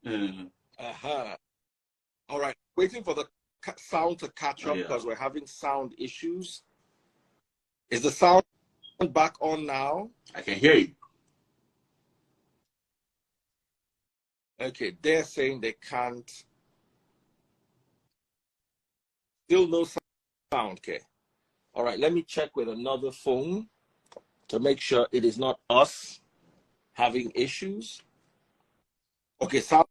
Uh-huh. All right. Waiting for the sound to catch up because we're having sound issues. Is the sound back on now? I can hear you. Okay, they're saying they can't. Still no sound, okay. All right, let me check with another phone to make sure it is not us having issues. Okay, sound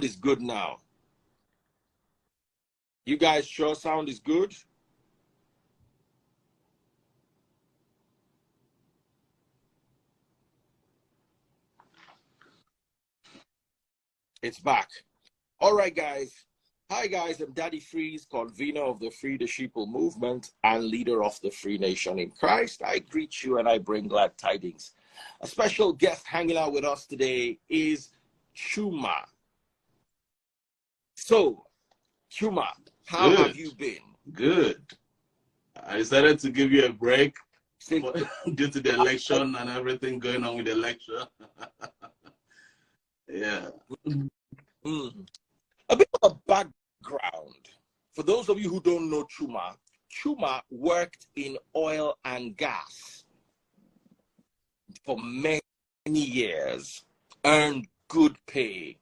is good now. You guys sure sound is good? It's back. All right, guys. Hi, guys. I'm Daddy Freeze, convener of the Free the Sheeple movement and leader of the Free Nation in Christ. I greet you and I bring glad tidings. A special guest hanging out with us today is Chuma. So, Chuma, how have you been? Good. I decided to give you a break due to the election and everything going on with the election. Yeah. A bit of a background. For those of you who don't know Chuma, Chuma worked in oil and gas for many years, earned good pay,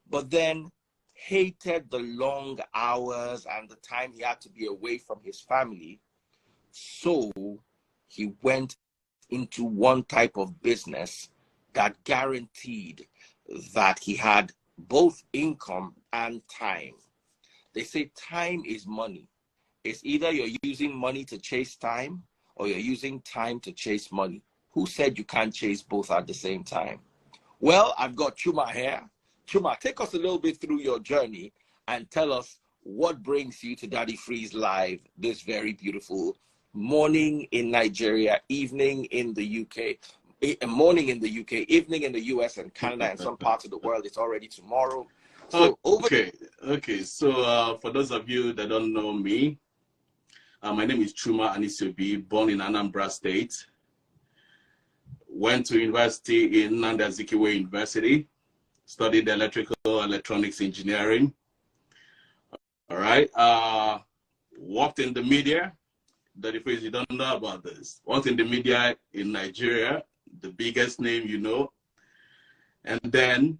but then hated the long hours and the time he had to be away from his family. So he went into one type of business that guaranteed that he had both income and time. They say time is money. It's either you're using money to chase time or you're using time to chase money. Who said you can't chase both at the same time? Well, I've got Chuma here. Chuma, take us a little bit through your journey and tell us what brings you to Daddy Freeze Live this very beautiful morning in Nigeria, evening in the UK. Morning in the UK, evening in the US and Canada, and some parts of the world. It's already tomorrow. So okay. So for those of you that don't know me, my name is Chuma Anisiobi, born in Anambra State. Went to university in Nnamdi Azikiwe University. Studied electrical electronics engineering. All right. Worked in the media. Daddy Freeze, you don't know about this. Worked in the media in Nigeria. The biggest name you know, and then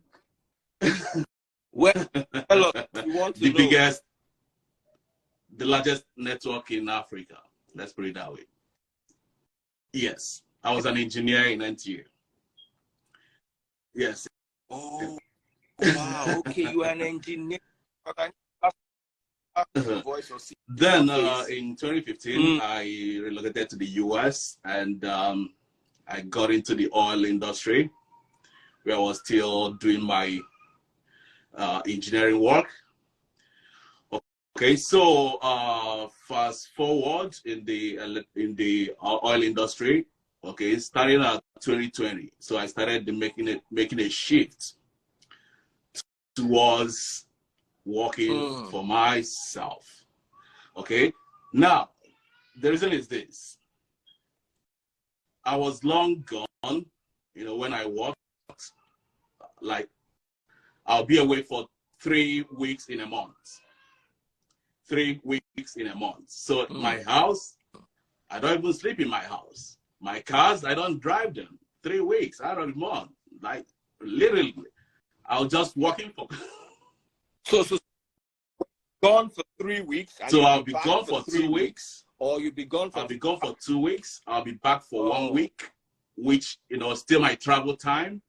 well, you want to the know. biggest, the largest network in Africa. Let's put it that way. Yes, I was an engineer in NTA. Yes. Oh, wow. Okay, you are an engineer. Then in 2015, I relocated to the US and I got into the oil industry where I was still doing my engineering work. Okay, so fast forward in the oil industry. Okay, starting at 2020, so I started making a shift towards working for myself. Okay, now the reason is this. I was long gone, you know, when I worked, like I'll be away for 3 weeks in a month. 3 weeks in a month. So my house, I don't even sleep in my house. My cars, I don't drive them. 3 weeks out of the month. Like literally, I was just working for. So gone for 3 weeks. So I'll be gone for 2 weeks. Or you'll be gone for. I'll be gone for 2 weeks. I'll be back for 1 week, which, you know, still my travel time,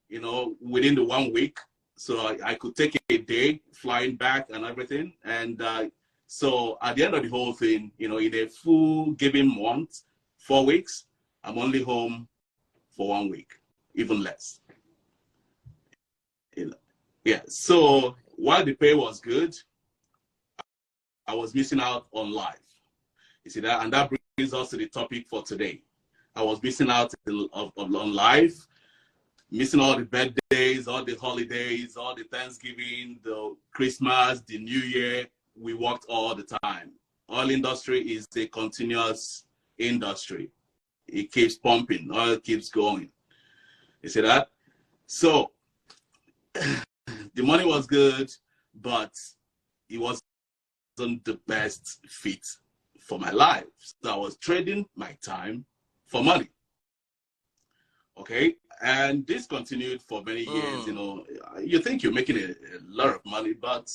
you know, within the 1 week. So I could take a day flying back and everything. And so at the end of the whole thing, you know, in a full given month, 4 weeks, I'm only home for 1 week, even less. You know, yeah. So while the pay was good, I was missing out on life. You see that? And that brings us to the topic for today. I was missing out on life, missing all the birthdays, all the holidays, all the Thanksgiving, the Christmas, the New Year. We worked all the time. Oil industry is a continuous industry. It keeps pumping. Oil keeps going. You see that? So the money was good, but it wasn't the best fit for my life. So I was trading my time for money. Okay, and this continued for many years. You know, you think you're making a lot of money, but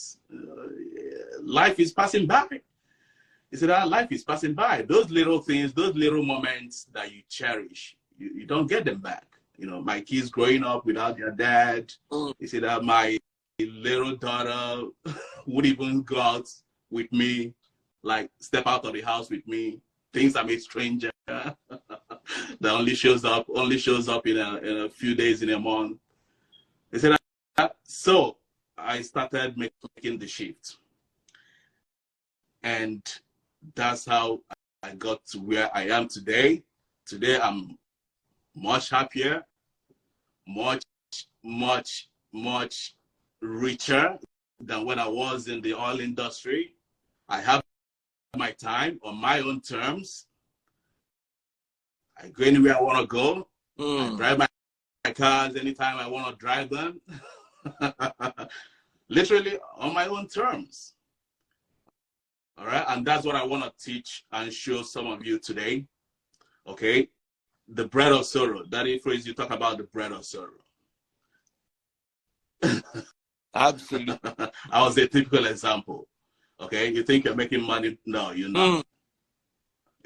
life is passing by. You see that life is passing by. Those little things, those little moments that you cherish, you don't get them back. You know, my kids growing up without their dad. You see that my little daughter would even go out with me, like step out of the house with me. Things I'm a stranger that only shows up in a few days in a month. You see that? So I started making the shift, and that's how I got to where I am today. Today I'm much happier, much richer than when I was in the oil industry. I have my time on my own terms. I go anywhere I want to go. I drive my cars anytime I want to drive them. Literally on my own terms. All right, and that's what I want to teach and show some of you today. Okay, the bread of sorrow. That phrase you talk about, the bread of sorrow. Absolutely. I was a typical example. Okay, you think you're making money? No, you're not.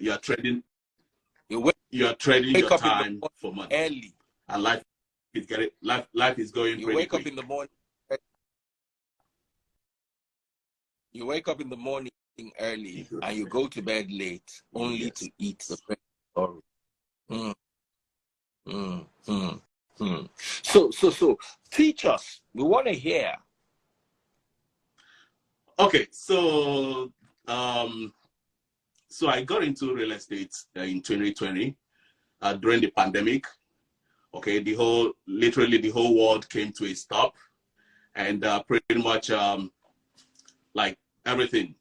You're trading. You're trading your time for money. Early. And life is going. You wake up in the morning. You wake up in the morning early and you go to bed late, only to eat the bread. So teach us. We want to hear. Okay, so I got into real estate in 2020 during the pandemic. Okay, literally the whole world came to a stop, and pretty much like everything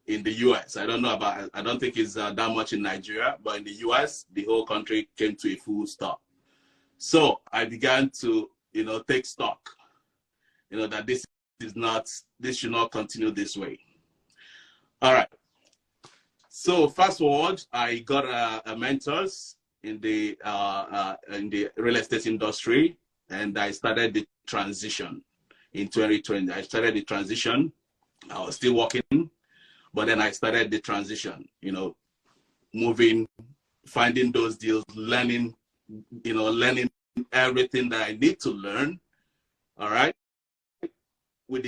in the US. I don't think it's that much in Nigeria, but in the US, the whole country came to a full stop. So I began to, take stock, that this should not continue this way. All right. So fast forward, I got a mentors in the real estate industry, and I started the transition in 2020. I started the transition. I was still working, but then I started the transition, moving, finding those deals, learning everything that I need to learn. All right. With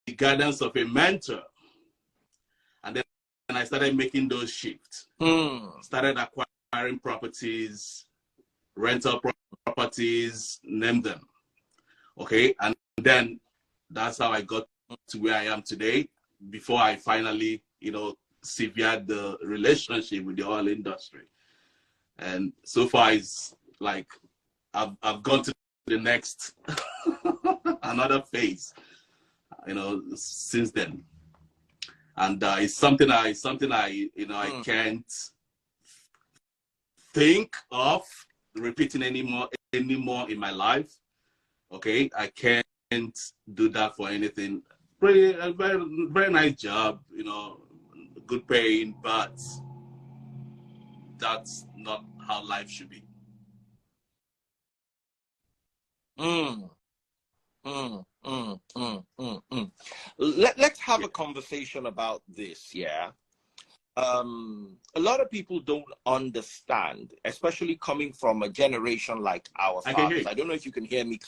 the guidance of a mentor. And then I started making those shifts. Started acquiring properties, rental properties, name them. Okay. And then that's how I got to where I am today, before I finally, severed the relationship with the oil industry. And so far, it's like I've gone to the next another phase, since then. And it's something I I can't think of repeating anymore in my life. Okay, I can't do that for anything. Very, very nice job, good paying, but that's not how life should be. Let's have a conversation about this, yeah? A lot of people don't understand, especially coming from a generation like our fathers. I don't know if you can hear me.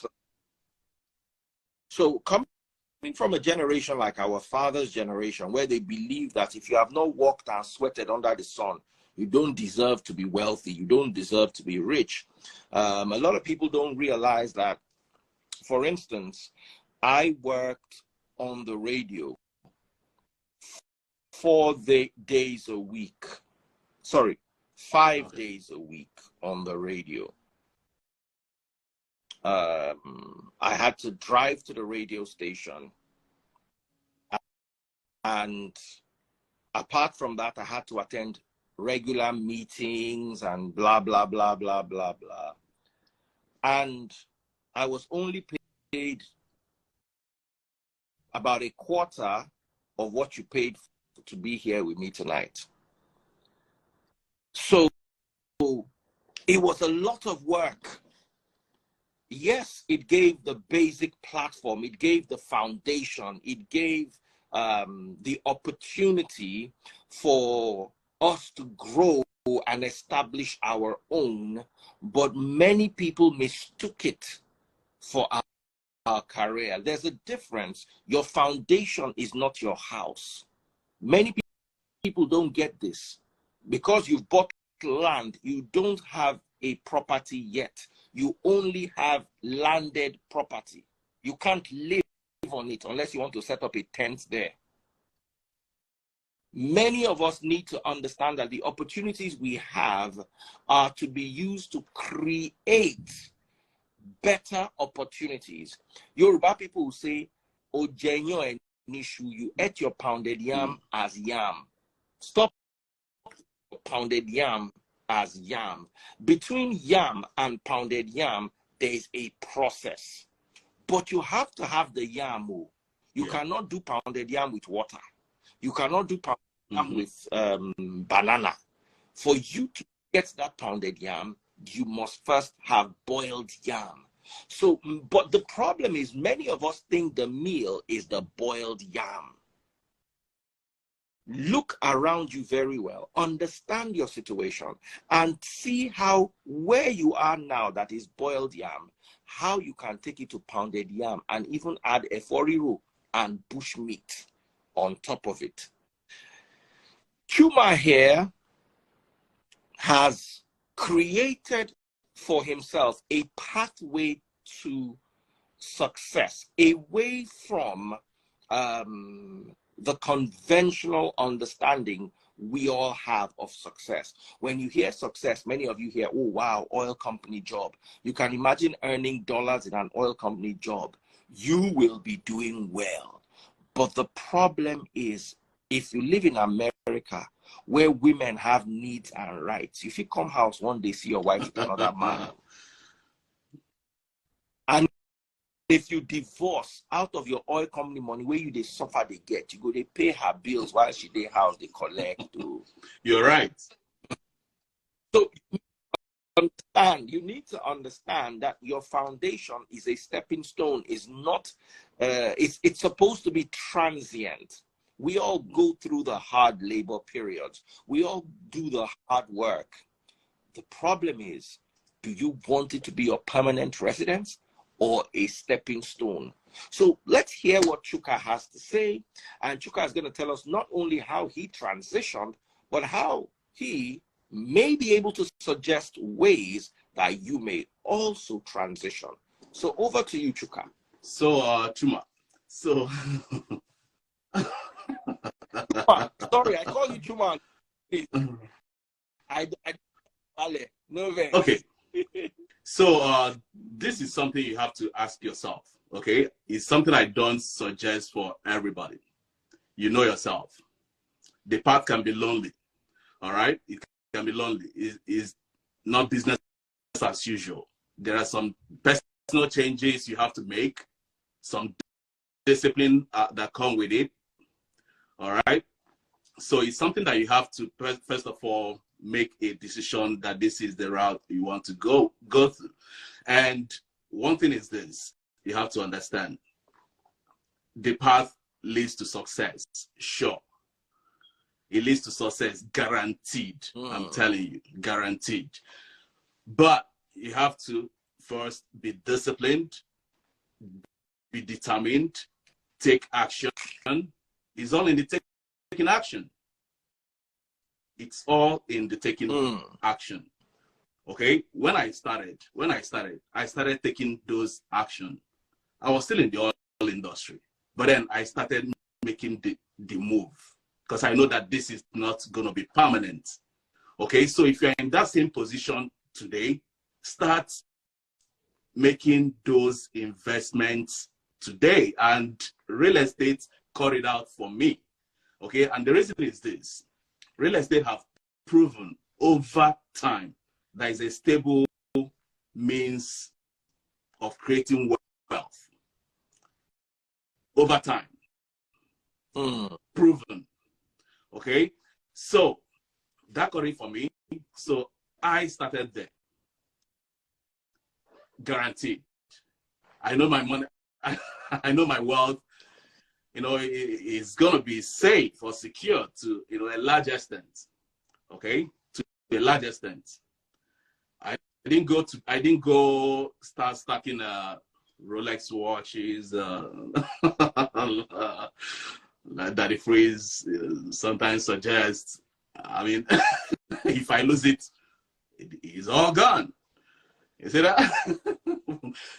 So coming from a generation like our father's generation, where they believe that if you have not worked and sweated under the sun, you don't deserve to be wealthy, you don't deserve to be rich. A lot of people don't realize that, for instance, I worked on the radio 5 days a week on the radio. I had to drive to the radio station, and apart from that, I had to attend regular meetings and blah, blah, blah, blah, blah, blah. And I was only paid paid about a quarter of what you paid to be here with me tonight. So it was a lot of work. Yes, it gave the basic platform, it gave the foundation, it gave the opportunity for us to grow and establish our own, but many people mistook it for our career. There's a difference. Your foundation is not your house. Many people don't get this. Because you've bought land, you don't have a property yet. You only have landed property. You can't live on it unless you want to set up a tent there. Many of us need to understand that the opportunities we have are to be used to create better opportunities. Yoruba people will say, Ojenyo and Nishu, you ate your pounded yam as yam. Stop pounded yam as yam. Between yam and pounded yam, there is a process. But you have to have the yam. You cannot do pounded yam with water. You cannot do pounded yam with banana. For you to get that pounded yam, you must first have boiled yam. So, but the problem is many of us think the meal is the boiled yam. Look around you very well, understand your situation, and see how where you are now, that is boiled yam, how you can take it to pounded yam and even add a eforiru and bush meat on top of it. Chuma here has created for himself a pathway to success, away from the conventional understanding we all have of success. When you hear success, many of you hear, oh wow, oil company job. You can imagine earning dollars in an oil company job. You will be doing well. But the problem is, if you live in America, where women have needs and rights, if you come house one day, see your wife with another man, and if you divorce out of your oil company money, where you they suffer, they get, you go, they pay her bills while she they house, they collect. You're right. So you need to understand that your foundation is a stepping stone, is not, it's supposed to be transient. We all go through the hard labor periods. We all do the hard work. The problem is, do you want it to be your permanent residence or a stepping stone? So let's hear what Chuka has to say. And Chuka is going to tell us not only how he transitioned, but how he may be able to suggest ways that you may also transition. So over to you, Chuka. So, Chuma. So... Sorry, I call you Chuma. Okay. So this is something you have to ask yourself. Okay, it's something I don't suggest for everybody. You know yourself. The path can be lonely. All right, it can be lonely. It's not business as usual. There are some personal changes you have to make, some discipline that come with it. All right. So it's something that you have to, first of all, make a decision that this is the route you want to go through. And one thing is this, you have to understand, the path leads to success. Sure. It leads to success, guaranteed. I'm telling you, guaranteed. But you have to first be disciplined, be determined, take action. It's all in the taking action. It's all in the taking action. Okay? When I started taking those action. I was still in the oil industry. But then I started making the move. Because I know that this is not going to be permanent. Okay? So if you're in that same position today, start making those investments today. And real estate cut it out for me. Okay, and the reason is this: real estate have proven over time that is a stable means of creating wealth. over time. Proven. Okay. So that got it for me. So I started there. Guaranteed. I know my money, I know my wealth, you know, it's going to be safe or secure to, you know, a large extent. Okay. To a large extent. I didn't go start stacking Rolex watches, Daddy Freeze sometimes suggests. I mean, if I lose it, it's all gone. You see that?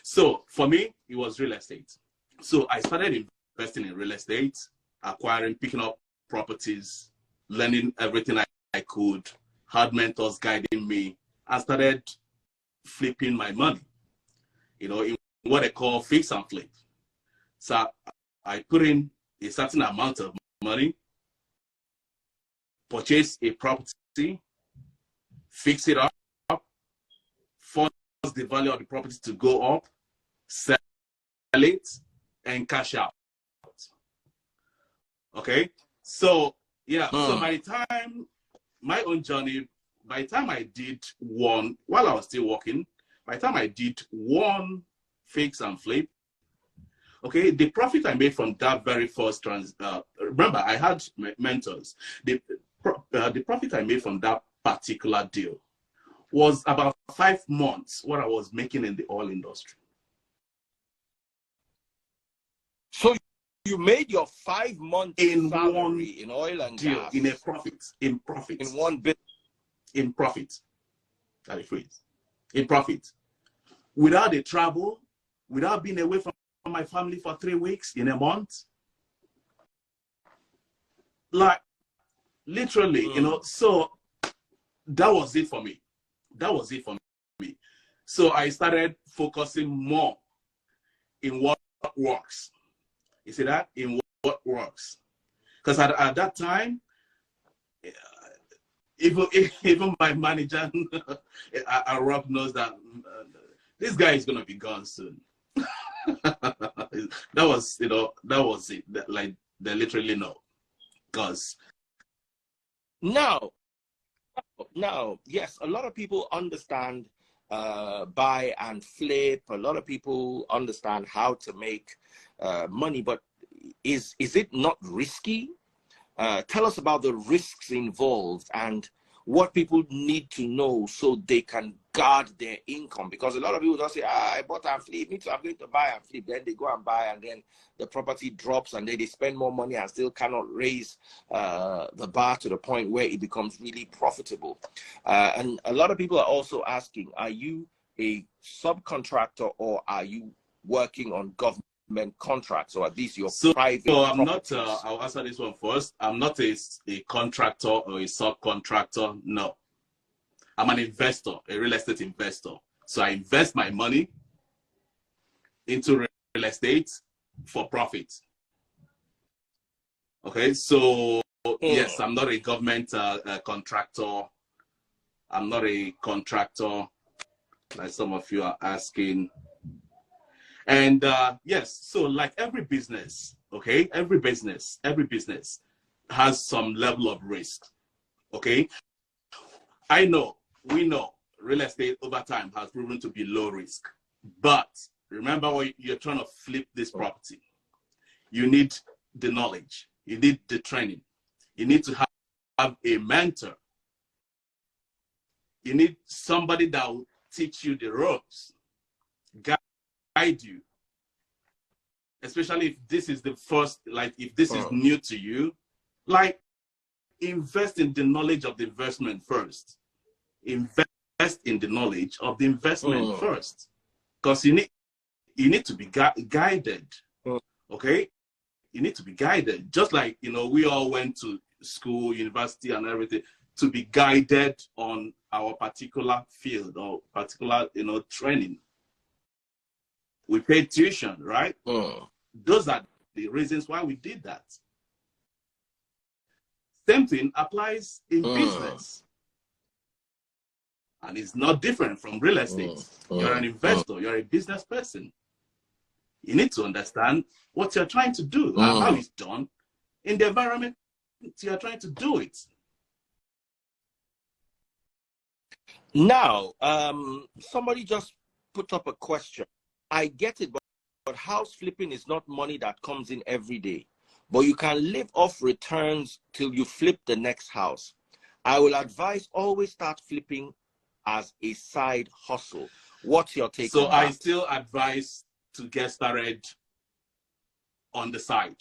So for me, it was real estate. So I started investing in real estate, acquiring, picking up properties, learning everything I could, had mentors guiding me, and started flipping my money, you know, in what they call fix and flip. So I put in a certain amount of money, purchase a property, fix it up, force the value of the property to go up, sell it, and cash out. Okay? So, yeah, so by the time, my own journey, by the time I did one, while I was still working, by the time I did one fix and flip, okay, the profit I made from that very first remember, I had mentors. The profit I made from that particular deal was about 5 months what I was making in the oil industry. So you made your 5 months in salary one in oil and deal, gas in a profit, in one bit, in profit. That is phrase. In profit, without the travel, without being away from my family for 3 weeks in a month, like literally, you know. So that was it for me. That was it for me. So I started focusing more in what works. You see that? In what works. Because at that time, even my manager, Rob knows that this guy is going to be gone soon. That was, you know, that was it. Like, they literally know. Because now, yes, a lot of people understand buy and flip. A lot of people understand how to make money, but is it not risky? Tell us about the risks involved and what people need to know so they can guard their income. Because a lot of people just say, I bought and flip, me too, I'm going to buy and flip. Then they go and buy, and then the property drops, and then they spend more money and still cannot raise the bar to the point where it becomes really profitable. And a lot of people are also asking, are you a subcontractor or are you working on government contracts, or at least your private? So I'm not, I'll answer this one first. I'm not a contractor or a subcontractor. No. I'm an investor, a real estate investor. So I invest my money into real estate for profit. Okay, so yes, I'm not a government contractor. I'm not a contractor, like some of you are asking. And yes, so like every business, okay, every business has some level of risk, okay? We know real estate over time has proven to be low risk. But remember, when you're trying to flip this property, you need the knowledge, you need the training, you need to have a mentor. You need somebody that will teach you the ropes, guide you, especially if this is the first, like if this is new to you, like invest in the knowledge of the investment first. Invest in the knowledge of the investment first, because you need to be guided. Okay, you need to be guided, just like, you know, we all went to school, university, and everything to be guided on our particular field or particular, you know, training. We paid tuition, right? Those are the reasons why we did that. Same thing applies in business. And it's not different from real estate. You're an investor, you're a business person. You need to understand what you're trying to do and how it's done in the environment you're trying to do it. Now, somebody just put up a question. I get it, but house flipping is not money that comes in every day. But you can live off returns till you flip the next house. I will advise always start flipping as a side hustle. What's your take on that? So I still advise to get started on the side.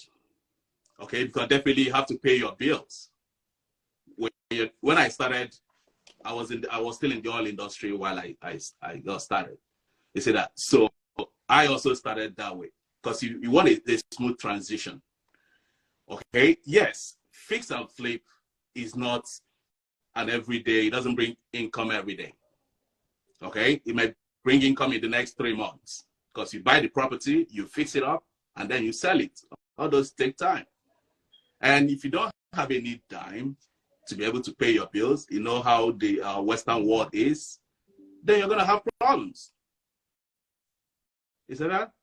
Okay, because definitely you have to pay your bills. When I started, I was still in the oil industry while I got started. You see that? So I also started that way because you want a smooth transition. Okay, yes, fix and flip is not an everyday. It doesn't bring income every day. Okay, it might bring income in the next 3 months because you buy the property, you fix it up, and then you sell it. All those take time. And if you don't have any dime to be able to pay your bills, you know how the Western world is, then you're going to have problems. You see that?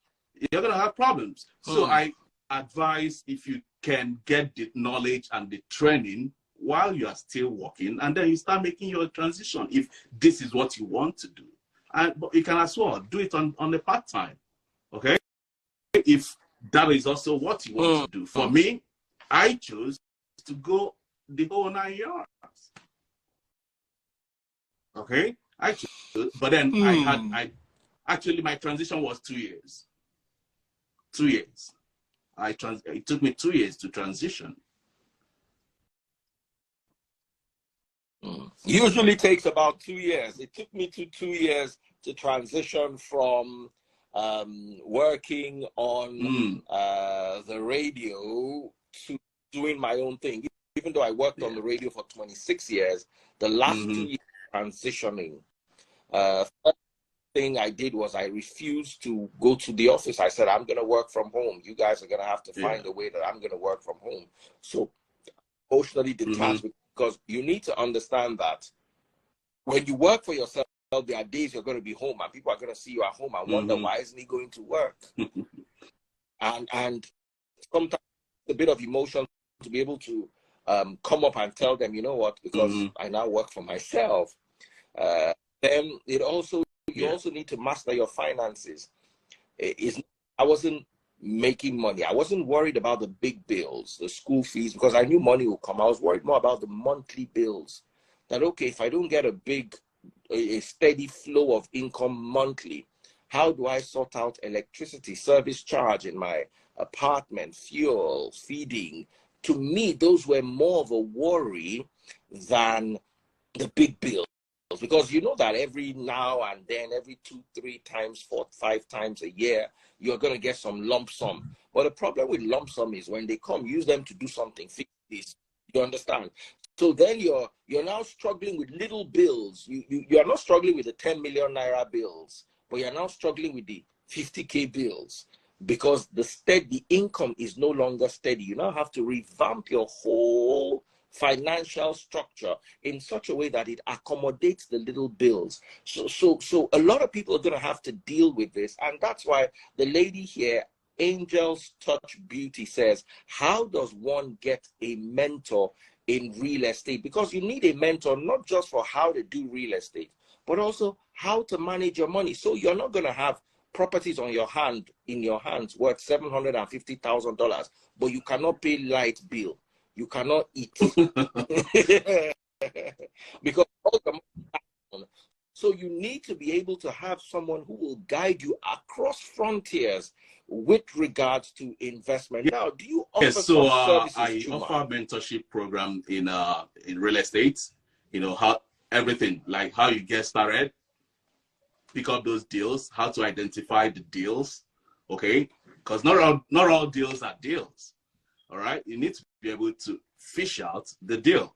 You're going to have problems. So I advise if you can get the knowledge and the training while you are still working, and then you start making your transition if this is what you want to do. But you can as well do it on the part-time, okay? If that is also what you want to do. For me, I chose to go the whole 9 yards. Okay, I chose, but then actually my transition was 2 years. 2 years. It took me 2 years to transition. Usually takes about 2 years. It took me 2 years to transition from working on the radio to doing my own thing. Even though I worked on the radio for 26 years, the last 2 years transitioning, first thing I did was I refused to go to the office. I said, I'm going to work from home. You guys are going to have to find a way that I'm going to work from home. So emotionally detached, because you need to understand that when you work for yourself, there are days you're going to be home and people are going to see you at home and wonder, why isn't he going to work? and sometimes a bit of emotion to be able to come up and tell them, you know what, because I now work for myself. Then it also, you also need to master your finances. I wasn't making money. I wasn't worried about the big bills, the school fees, because I knew money would come. I was worried more about the monthly bills. That, okay, if I don't get a steady flow of income monthly, how do I sort out electricity, service charge in my apartment, fuel, feeding? To me, those were more of a worry than the big bills. Because you know that every now and then, every 2, 3 times, 4, 5 times a year, you're going to get some lump sum. But the problem with lump sum is when they come, use them to do something, fix this. You understand? So then you're now struggling with little bills. You're not struggling with the 10 million naira bills, but you're now struggling with the 50K bills because the income is no longer steady. You now have to revamp your whole financial structure in such a way that it accommodates the little bills. So a lot of people are going to have to deal with this, and that's why the lady here, Angel's Touch Beauty, says, how does one get a mentor in real estate? Because you need a mentor not just for how to do real estate, but also how to manage your money. So you're not going to have properties in your hands worth $750,000, but you cannot pay light bill. You cannot eat because all the money. So you need to be able to have someone who will guide you across frontiers with regards to investment. Now, do you offer services? I offer mentorship program in real estate. You know, how everything, like how you get started, pick up those deals, how to identify the deals, okay? Because not all deals are deals. All right, you need to be able to fish out the deal.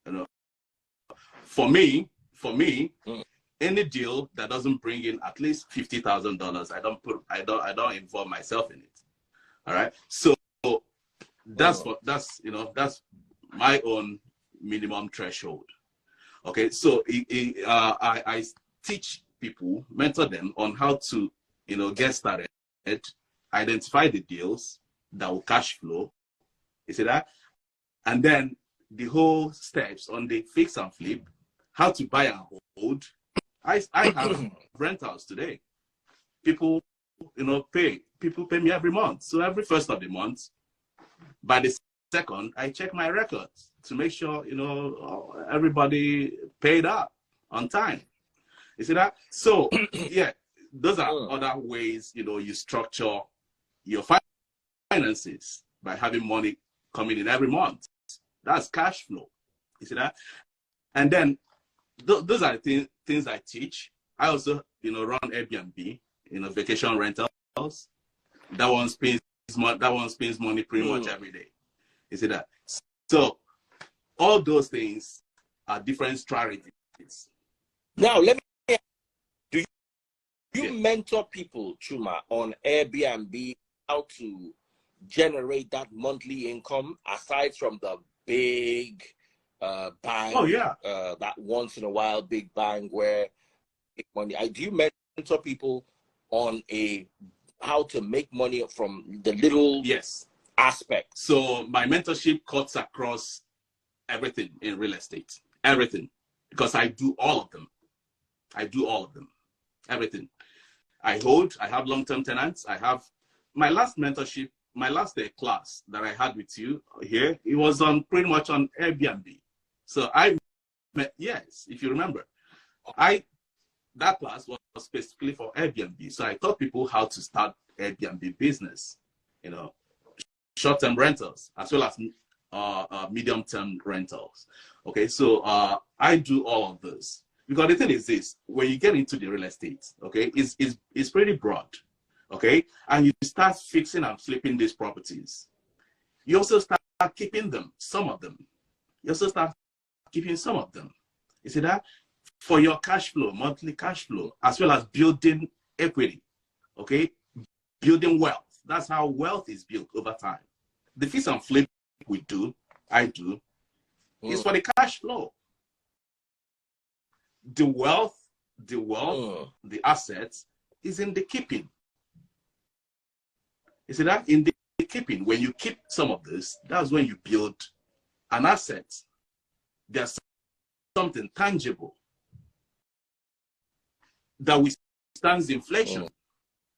You know, for me, any deal that doesn't bring in at least $50,000, I don't involve myself in it. All right, so that's my own minimum threshold. Okay, so I teach people, mentor them on how to get started identify the deals that will cash flow. You see that? And then the whole steps on the fix and flip, how to buy and hold. I have rentals today. People, people pay me every month. So every first of the month, by the second, I check my records to make sure, everybody paid up on time. You see that? So, yeah, those are other ways, you structure your finances by having money coming in every month. That's cash flow. You see that? And then those are the things I teach. I also, run Airbnb, vacation rentals. That one spends money pretty much every day. You see that? So all those things are different strategies. Now, let me, do you mentor people, Chuma, on Airbnb, how to generate that monthly income aside from the big bang? Oh, yeah. That once in a while big bang where money. Do you mentor people on how to make money from the little aspects? So my mentorship cuts across everything in real estate, everything, because I do all of them. Everything. I have long-term tenants. I have my last mentorship, my last class that I had with you here, it was pretty much on Airbnb. So if you remember, that class was specifically for Airbnb. So I taught people how to start Airbnb business, short-term rentals, as well as medium-term rentals. Okay, so I do all of this. Because the thing is this, when you get into the real estate, okay, it's pretty broad, okay? And you start fixing and flipping these properties. You also start keeping them, some of them. You also start keeping some of them. You see that? For your cash flow, monthly cash flow, as well as building equity, okay? Building wealth. That's how wealth is built over time. The fix and flip I do, is for the cash flow. The wealth, the assets is in the keeping. You see that? In the keeping, when you keep some of this, that's when you build an asset. There's something tangible that withstands inflation.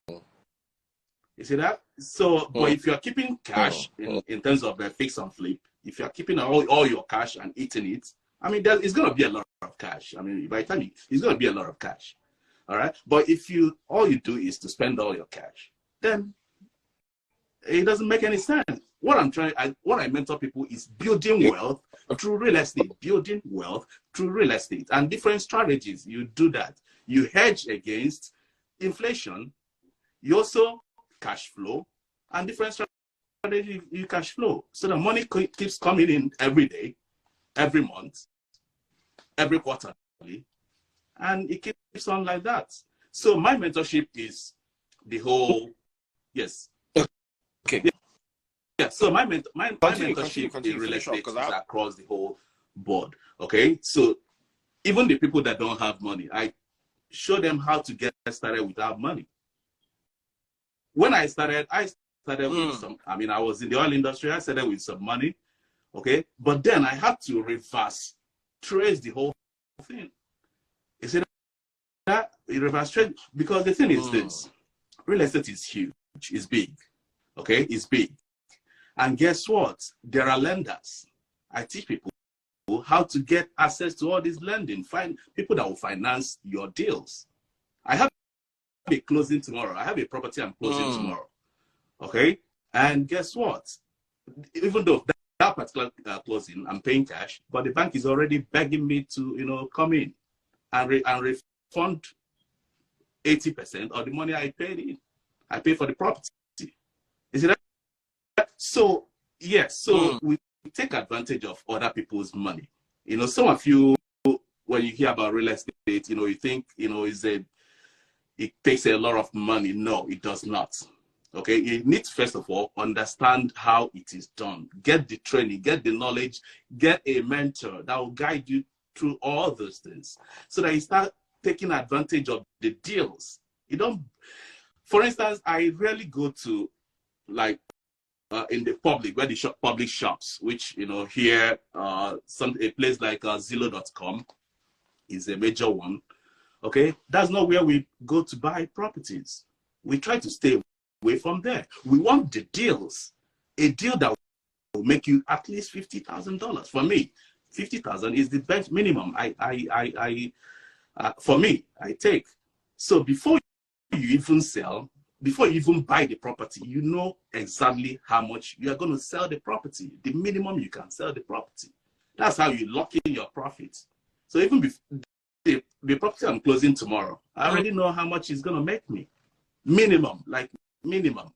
You see that? So, but if you're keeping cash in terms of the fix and flip, if you're keeping all your cash and eating it, I mean, it's going to be a lot of cash. I mean, by the time it's going to be a lot of cash. All right. But if all you do is to spend all your cash, then it doesn't make any sense. What I mentor people is building wealth through real estate, and different strategies. You do that. You hedge against inflation. You also cash flow, and different strategies you cash flow. So the money keeps coming in every day, every month, every quarter, and it keeps on like that. So my mentorship is the whole, yes. Okay. Yeah. So my mentorship in real estate is across the whole board. Okay. So even the people that don't have money, I show them how to get started without money. When I started with some, I was in the oil industry. I started with some money. Okay. But then I had to trace the whole thing. You see that? Reverse trade, because the thing is this, real estate is huge, it's big, okay, it's big. And guess what? There are lenders. I teach people how to get access to all this lending, find people that will finance your deals. I have a closing tomorrow. I have a property I'm closing tomorrow, okay? And guess what? Even though that particular closing, I'm paying cash, but the bank is already begging me to, come in and refund 80% of the money I paid in. I pay for the property. Is it that? So, yes, we take advantage of other people's money. Some of you, when you hear about real estate, you think, it takes a lot of money. No, it does not. Okay, you need to, first of all, understand how it is done. Get the training, get the knowledge, get a mentor that will guide you through all those things so that you start taking advantage of the deals. For instance, I rarely go to like in the public, where the public shops, which, you know, here, a place like Zillow.com is a major one. Okay, that's not where we go to buy properties. We try to stay away from there. We want the deals, a deal that will make you at least $50,000. For me, 50,000 is the bench minimum. For me, I take. So before you even sell, before you even buy the property, you know exactly how much you are going to sell the property, the minimum you can sell the property. That's how you lock in your profits. So even before the property I'm closing tomorrow, I already know how much it's going to make me. Minimum, like minimum.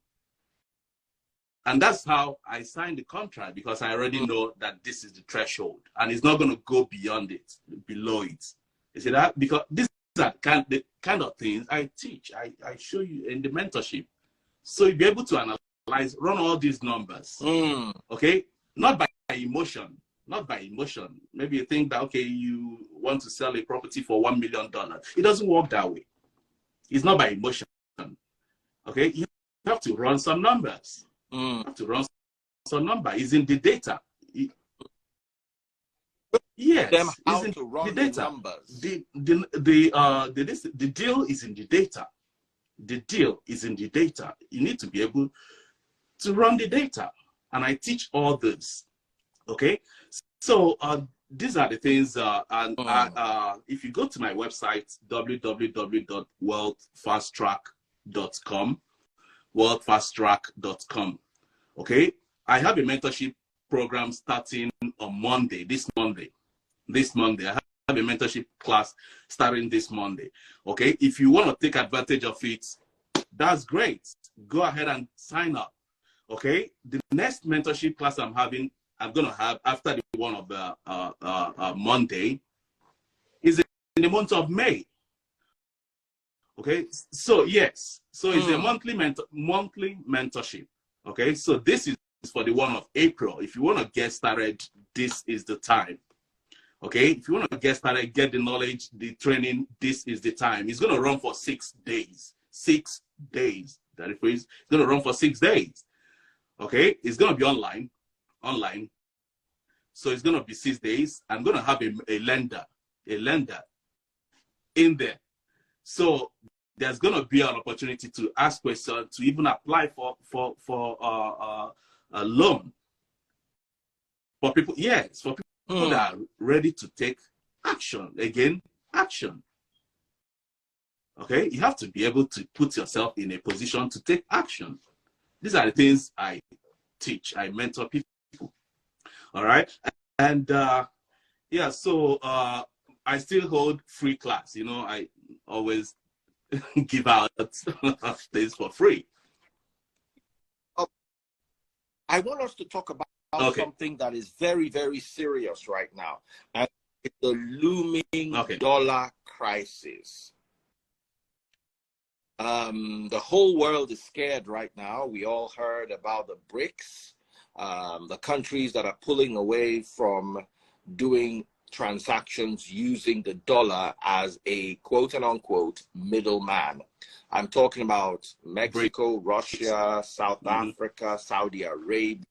And that's how I signed the contract, because I already know that this is the threshold and it's not going to go beyond it, below it. You see that? Because this are the kind of things I teach, I show you in the mentorship. So you'll be able to analyze, run all these numbers, okay? Not by emotion, not by emotion. Maybe you think that, okay, you want to sell a property for $1 million. It doesn't work that way. It's not by emotion, okay? You have to run some numbers. You have to run some number. It's in the data. Yes, Them how it's to in run the data. numbers. The deal is in the data. The deal is in the data. You need to be able to run the data, and I teach all this. Okay, so these are the things. If you go to my website, www.wealthfasttrack.com, wealthfasttrack.com. Okay, I have a mentorship program starting on Monday. This Monday, I have a mentorship class starting this Monday. Okay, if you want to take advantage of it, that's great. Go ahead and sign up. Okay, the next mentorship class I'm going to have after the one of the Monday is in the month of May. Okay, so yes, so it's a monthly mentorship. Okay, so this is for the one of April. If you want to get started, this is the time. Okay, if you want to get started, get the knowledge, the training, this is the time. It's going to run for 6 days. 6 days. That is, it's going to run for 6 days. Okay, it's going to be online. So it's going to be 6 days. I'm going to have a lender in there. So there's going to be an opportunity to ask questions, to even apply for a loan for people. Yes, for people that are ready to take action. Again, action. Okay, you have to be able to put yourself in a position to take action. These are the things I teach. I mentor people. All right, and yeah, so I still hold free class. You know, I always give out things for free. I want us to talk about something that is very, very serious right now, and it's the looming dollar crisis. The whole world is scared right now. We all heard about the BRICS, the countries that are pulling away from doing transactions using the dollar as a quote and unquote middleman. I'm talking about Mexico, Russia, South Africa, Saudi Arabia,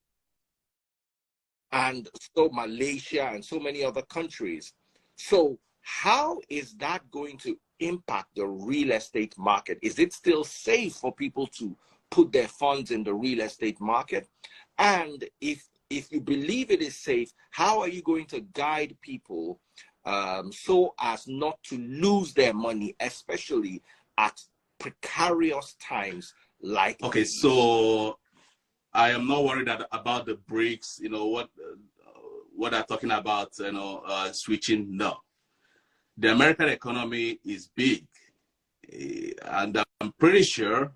and so Malaysia and so many other countries. So how is that going to impact the real estate market? Is it still safe for people to put their funds in the real estate market? And if you believe it is safe, how are you going to guide people so as not to lose their money, especially at precarious times like these? So I am not worried about the BRICS, you know, what they're talking about, you know, switching. No. The American economy is big. And I'm pretty sure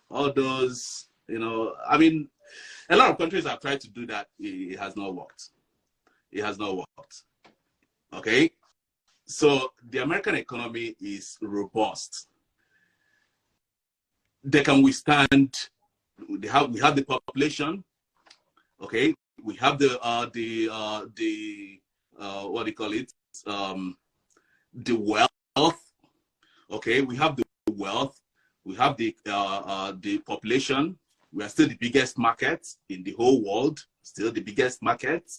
all those, you know, I mean, a lot of countries have tried to do that. It has not worked. It has not worked. Okay? So the American economy is robust. They can withstand. We have the population. Okay? We have the what do you call it? The wealth. Okay? We have the wealth. We have the population. We are still the biggest market in the whole world, still the biggest market.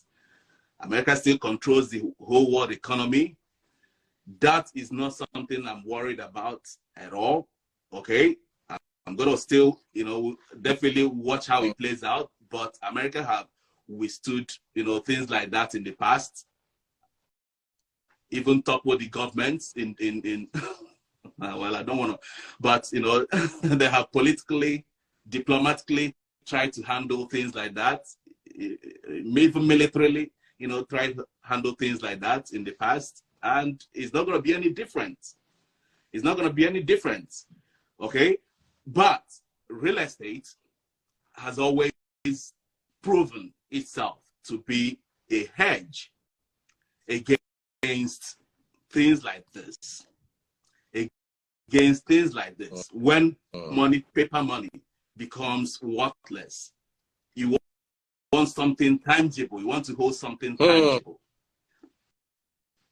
America still controls the whole world economy. That is not something I'm worried about at all, okay? I'm going to still, you know, definitely watch how it plays out, but America have withstood, you know, things like that in the past. Even topple the governments in well, I don't want to, but, you know, they have politically, diplomatically tried to handle things like that, even militarily, you know, tried to handle things like that in the past, and it's not going to be any different. It's not going to be any different, okay? But real estate has always proven itself to be a hedge against things like this. Against things like this. When money, paper money, becomes worthless, you want something tangible. You want to hold something tangible.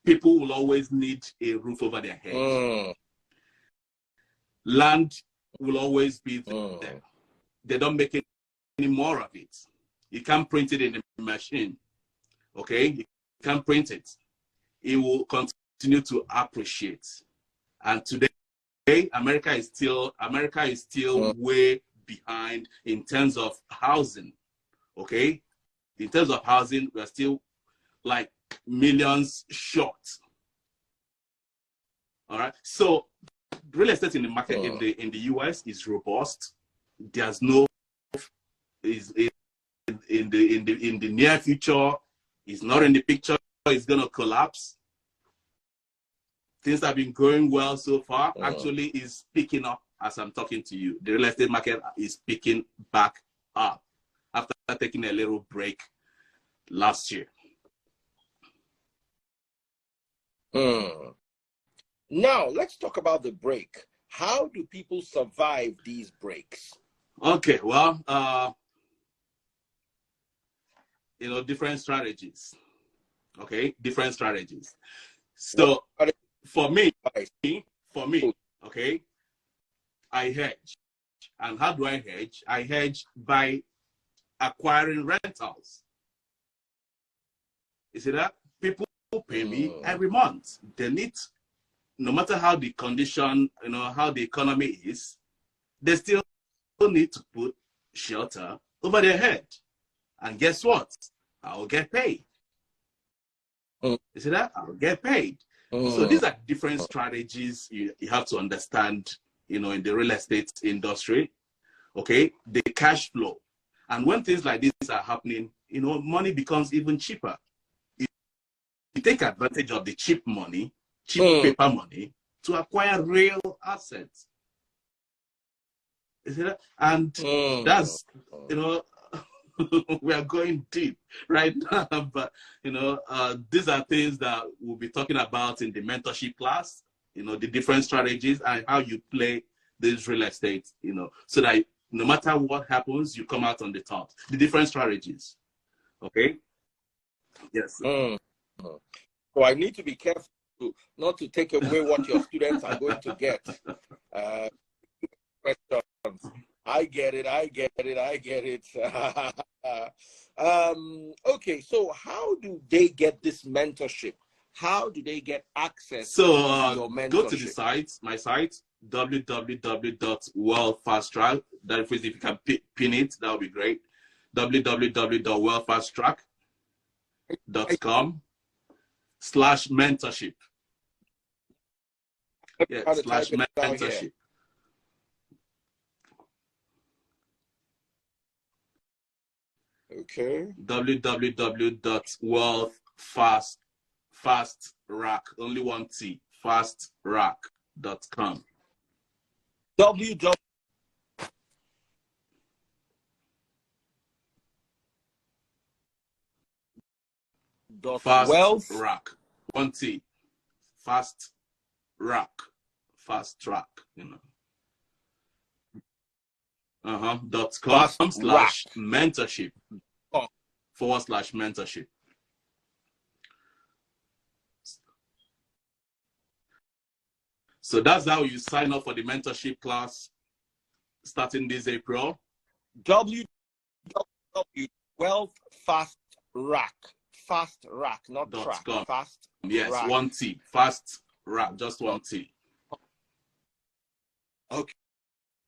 People will always need a roof over their head. Land will always be there. They don't make any more of it. You can't print it in the machine. Okay? You can't print it. It will continue to appreciate. And today, America is still way behind in terms of housing. Okay? In terms of housing, we're still like millions short. All right. So real estate in the market in the US is robust. There's no in the near future, it's not in the picture, it's gonna collapse. Things have been going well so far. Actually is picking up as I'm talking to you. The real estate market is picking back up after taking a little break last year. Now, let's talk about the break. How do people survive these breaks? Okay, well, you know, different strategies. Okay, different strategies. So for me, okay, I hedge. And how do I hedge? I hedge by acquiring rentals. You see that? People pay me every month. They need, no matter how the condition, you know, how the economy is, they still need to put shelter over their head. And guess what? I'll get paid. You see that? I'll get paid. So these are different strategies you have to understand, you know, in the real estate industry. Okay? The cash flow. And when things like this are happening, you know, money becomes even cheaper. You take advantage of the cheap money, cheap paper money, to acquire real assets. You see that? And that's, you know, we are going deep right now, but, you know, these are things that we'll be talking about in the mentorship class, you know, the different strategies and how you play this real estate, you know, so that no matter what happens, you come out on the top. The different strategies. Okay? Yes. So I need to be careful not to take away what your students are going to get. Questions. I get it. Okay, so how do they get this mentorship? How do they get access to your mentorship? Go to the site, my site, www.wealthfasttrack. That is, if you can pin it, that would be great. www.wealthfasttrack.com/mentorship. Yeah, /mentorship. Okay. www.wealthfastrack, only one T, fastrack.com. www. Fast Rack, one T, fast track, you know. .com/mentorship /mentorship. So that's how you sign up for the mentorship class. starting this April. www Wealth Fast Rack. Fast Rack, not track. .com. Fast Yes, Rack. 1 T. Fast Rack, just 1 T. Okay.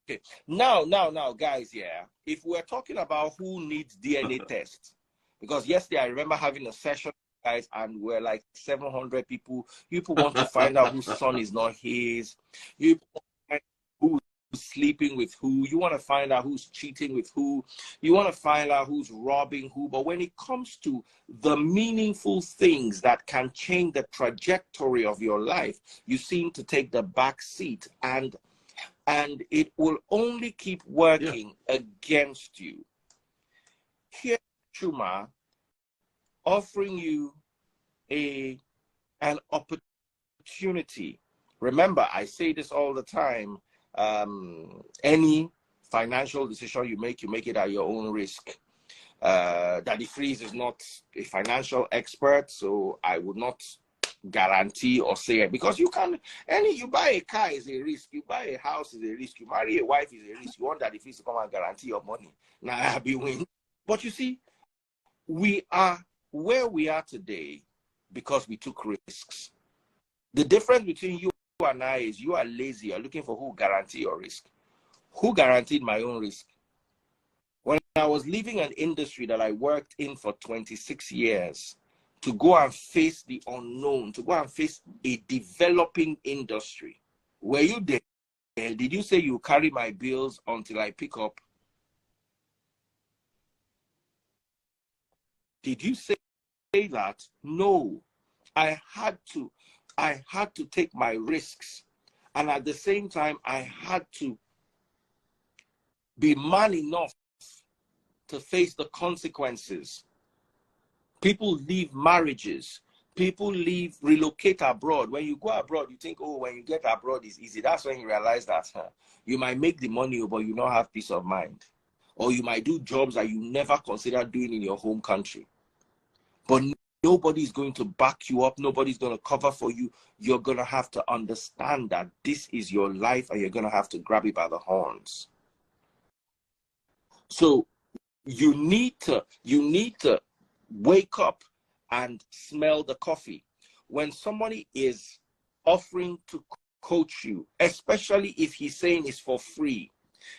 Okay. Now, guys, yeah. If we're talking about who needs DNA tests, because yesterday I remember having a session, guys, and we're like 700 people. People want to find out whose son is not his. You want to find out who's sleeping with who. You want to find out who's cheating with who. You want to find out who's robbing who. But when it comes to the meaningful things that can change the trajectory of your life, you seem to take the back seat, and it will only keep working against you. Here, Chuma, offering you an opportunity. Remember, I say this all the time. Any financial decision you make it at your own risk. Daddy Freeze is not a financial expert, so I would not guarantee or say it, because you buy a car is a risk, you buy a house is a risk, you marry a wife is a risk. You want Daddy Freeze to come and guarantee your money. Now I be win. But you see, we are where we are today because we took risks. The difference between you and I is you are lazy. You're looking for who guarantee your risk. Who guaranteed my own risk? When I was leaving an industry that I worked in for 26 years to go and face the unknown, to go and face a developing industry, were you there? Did you say you carry my bills until I pick up? Did you say that? No. I had to take my risks, and at the same time I had to be man enough to face the consequences. People leave marriages, people relocate abroad. When you go abroad, you think, oh, when you get abroad it's easy. That's when you realize that you might make the money, but you don't have peace of mind, or you might do jobs that you never considered doing in your home country. But nobody's going to back you up. Nobody's going to cover for you. You're going to have to understand that this is your life, and you're going to have to grab it by the horns. So you need to wake up and smell the coffee. When somebody is offering to coach you, especially if he's saying it's for free,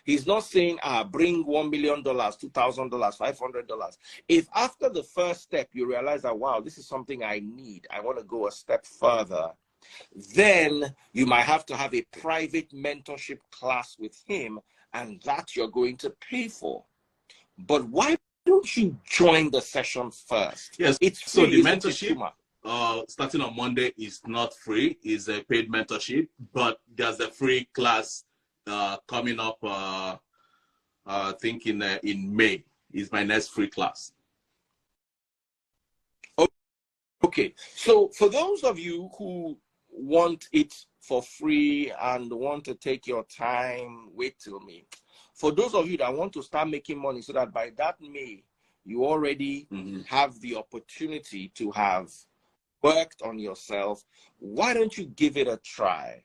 he's not saying, bring $1 million, $2,000, $500. If after the first step you realize that, wow, this is something I need, I want to go a step further, then you might have to have a private mentorship class with him, and that you're going to pay for. But why don't you join the session first? Yes, it's free. So the mentorship starting on Monday is not free, it's a paid mentorship, but there's a free class coming up, I think in May is my next free class. Okay, so for those of you who want it for free and want to take your time, wait till May. For those of you that want to start making money so that by that May, you already have the opportunity to have worked on yourself, why don't you give it a try?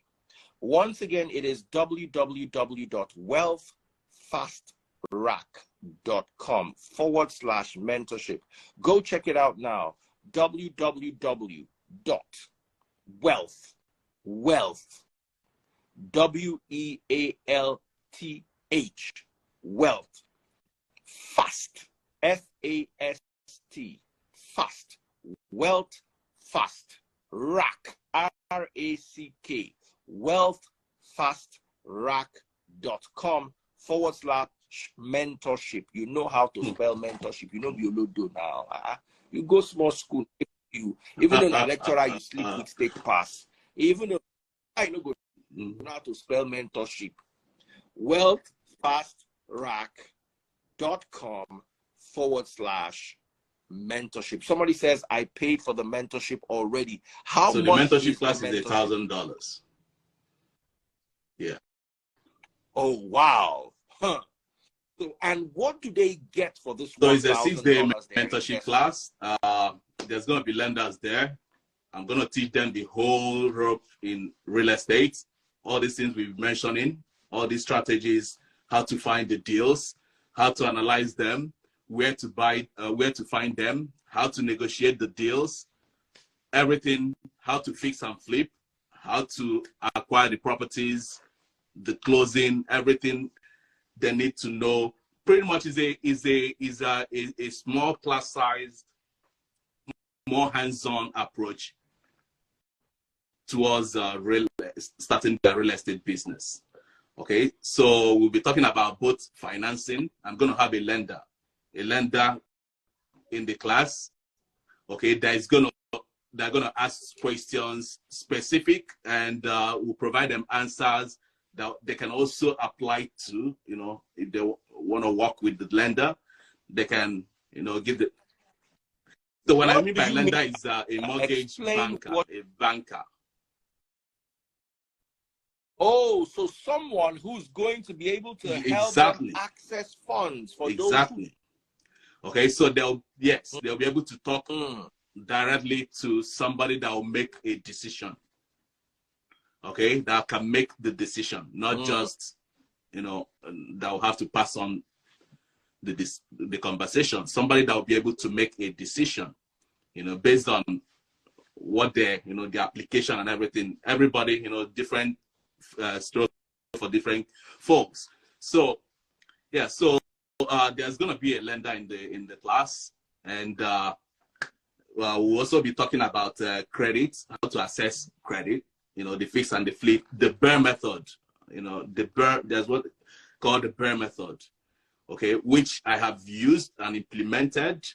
Once again, it is www.wealthfastrack.com/mentorship. Go check it out now. www.wealth, WEALTH, wealth, fast, FAST, fast, wealth, fast, rack, RACK, wealthfastrack.com/mentorship. You know how to spell mentorship. You know you do now. You go small school. Even though a lecturer you sleep with state pass. Even though I know how to spell mentorship. wealthfastrack.com/mentorship. Somebody says I paid for the mentorship already. How so much? The mentorship class is $1,000. Yeah. Oh wow. Huh. So, and what do they get for this? So it's a 6-day mentorship class. There's going to be lenders there. I'm going to teach them the whole rope in real estate. All these things we've mentioning, all these strategies, how to find the deals, how to analyze them, where to buy, where to find them, how to negotiate the deals, everything, how to fix and flip, how to acquire the properties, the closing, everything they need to know. Pretty much is a small class sized, more hands-on approach towards starting the real estate business. Okay, so we'll be talking about both financing. I'm going to have a lender in the class. Okay, they're going to ask questions specific, and we'll provide them answers that they can also apply to, you know, if they want to work with the lender, they can, you know, give the. So what I mean by lender is a mortgage banker, a banker. Oh, so someone who's going to be able to help them access funds for those who... Okay, so they'll be able to talk directly to somebody that will make a decision. Okay, that can make the decision, not just, you know, that will have to pass on the conversation. Somebody that will be able to make a decision, you know, based on what their, you know, the application and everything. Everybody, you know, different strokes for different folks. So yeah, so there's going to be a lender in the class, and we'll also be talking about credit, how to assess credit, you know, the fix and the flip, the BER method, you know, there's what called the BER method, okay, which I have used and implemented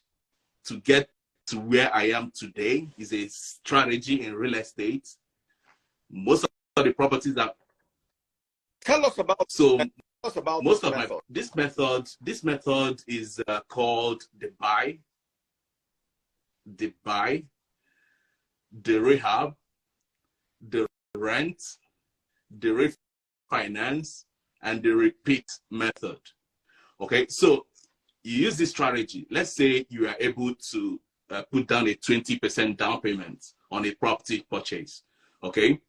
to get to where I am today. Is a strategy in real estate. Most of the properties that tell us about most of this method is called the buy, the rehab, the rent, the refinance, and the repeat method. Okay, so you use this strategy. Let's say you are able to put down a 20% down payment on a property purchase. Okay,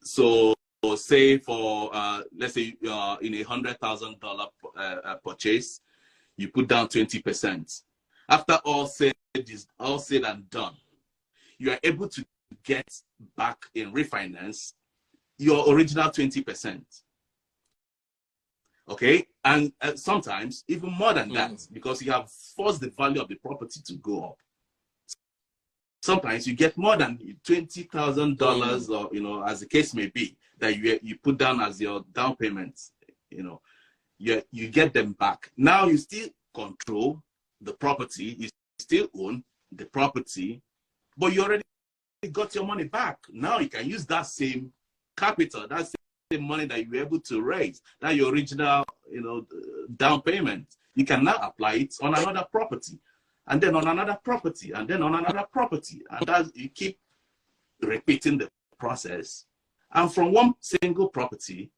so say for let's say in a $100,000 purchase, you put down 20%. After all said and done, you are able to get back in refinance your original 20%. Okay, and sometimes even more than that, because you have forced the value of the property to go up. Sometimes you get more than $20,000, or, you know, as the case may be, that you put down as your down payment. You know, you get them back. Now you still control the property, you still own the property, but you already got your money back. Now you can use that same capital, that same money that you were able to raise, that your original, you know, down payment. You can now apply it on another property, and then on another property, and then on another property, and that you keep repeating the process. And from one single property,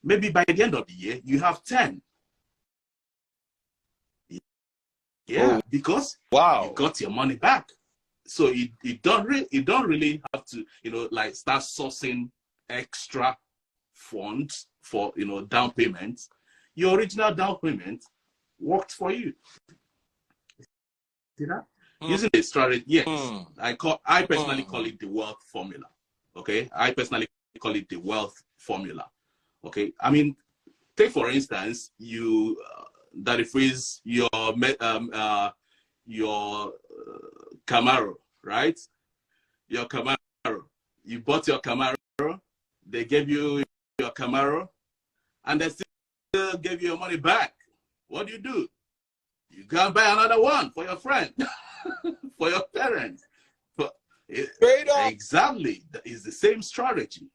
maybe by the end of the year, you have 10. Yeah, because you got your money back. So you don't really have to, you know, like start sourcing extra funds for, you know, down payments. Your original down payment worked for you. See that? Using a strategy, yes. I personally call it the wealth formula. Okay, I personally call it the wealth formula. Okay, I mean, take for instance, you that if it's your Camaro, right? Your Camaro, you bought your Camaro, they gave you your Camaro, and they still gave you your money back. What do? You go and buy another one for your friend, for your parents. Straight up. Exactly. It's the same strategy.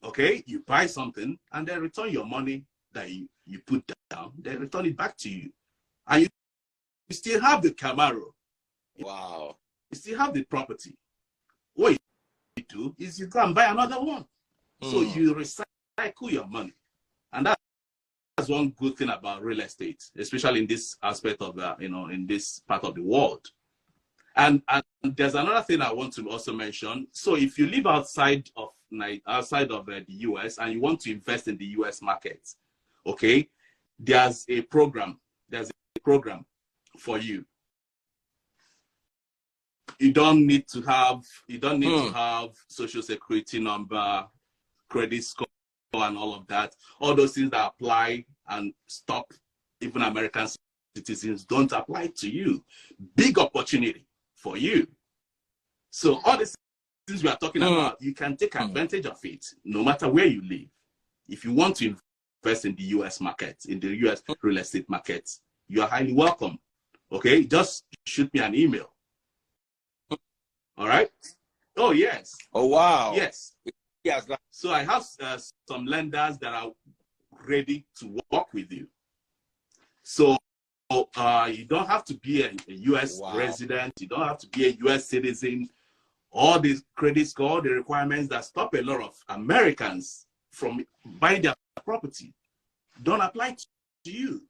Okay, you buy something and they return your money that you put down. They return it back to you. And you still have the Camaro. Wow. You still have the property. What you do is you go and buy another one. So you recycle your money. And that's one good thing about real estate, especially in this aspect of the, you know, in this part of the world. And there's another thing I want to also mention. So if you live outside of the US and you want to invest in the US market, okay, there's a program. There's a program for you. You don't need to have social security number, credit score, and all of that. All those things that apply and stop even American citizens don't apply to you. Big opportunity for you. So all these things we are talking about, you can take advantage of it no matter where you live. If you want to invest in the US market, in the US real estate market, you are highly welcome. Okay, just shoot me an email. All right. Oh, yes. Oh, wow. Yes. Yes. So I have some lenders that are ready to work with you. So you don't have to be a U.S. resident. You don't have to be a U.S. citizen. All these credit score, the requirements that stop a lot of Americans from buying their property don't apply to you.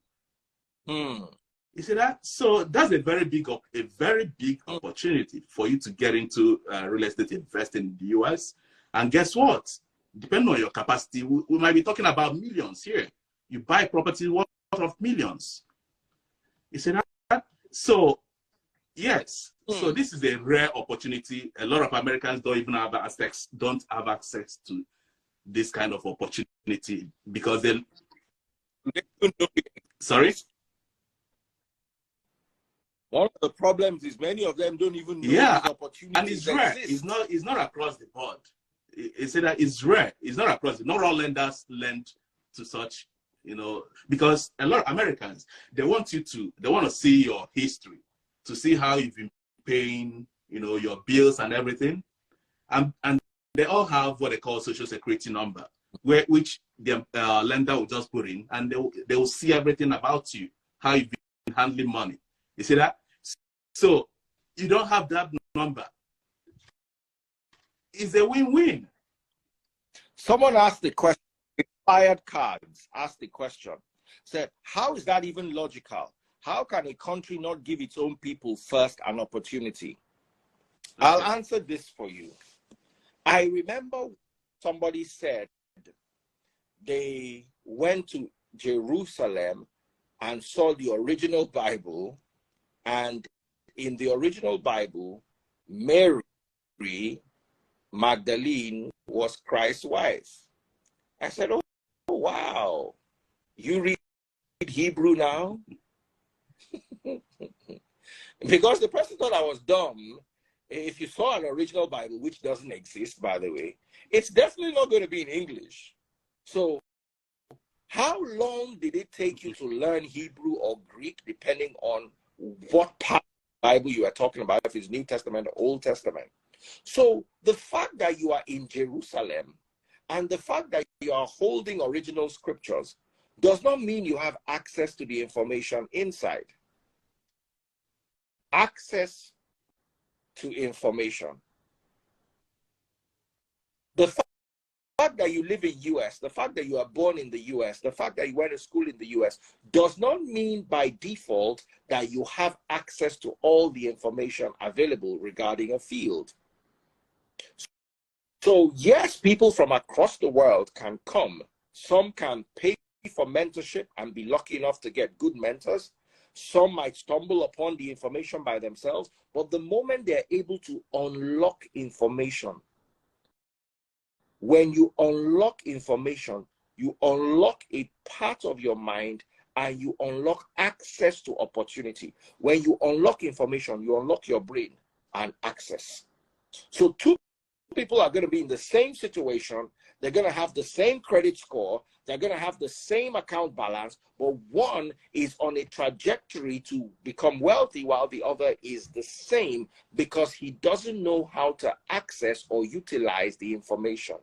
You see that? So that's a very big opportunity for you to get into real estate investing in the US. And guess what? Depending on your capacity, we might be talking about millions here. You buy property worth of millions. You see that? So, yes. So this is a rare opportunity. A lot of Americans don't have access to this kind of opportunity because they sorry? One of the problems is many of them don't even know these opportunities and it's rare. Exist. It's not across the board. It's that it's rare. It's not across. Not all lenders lend to such, because a lot of Americans they want to see your history, to see how you've been paying, your bills and everything, and they all have what they call social security number, which the lender will just put in, and they will see everything about you, how you've been handling money. You see that? So you don't have that number. It's a win-win. Someone asked the question, Expired Cards asked the question, said, how is that even logical? How can a country not give its own people first an opportunity? Okay. I'll answer this for you. I remember somebody said they went to Jerusalem and saw the original Bible, and in the original Bible, Mary Magdalene was Christ's wife. I said, oh, wow. You read Hebrew now? Because the person thought I was dumb. If you saw an original Bible, which doesn't exist, by the way, it's definitely not going to be in English. So how long did it take you to learn Hebrew or Greek, depending on what part of the Bible you are talking about, if it's New Testament or Old Testament? So the fact that you are in Jerusalem and the fact that you are holding original scriptures does not mean you have access to the information inside. Access to information. The fact that you live in US, the fact that you are born in the US, the fact that you went to school in the US does not mean by default that you have access to all the information available regarding a field. So yes, people from across the world can come. Some can pay for mentorship and be lucky enough to get good mentors. Some might stumble upon the information by themselves, but the moment they're able to unlock information, when you unlock information, you unlock a part of your mind and you unlock access to opportunity. When you unlock information, you unlock your brain and access. So two people are going to be in the same situation. They're going to have the same credit score. They're going to have the same account balance, but one is on a trajectory to become wealthy while the other is the same because he doesn't know how to access or utilize the information.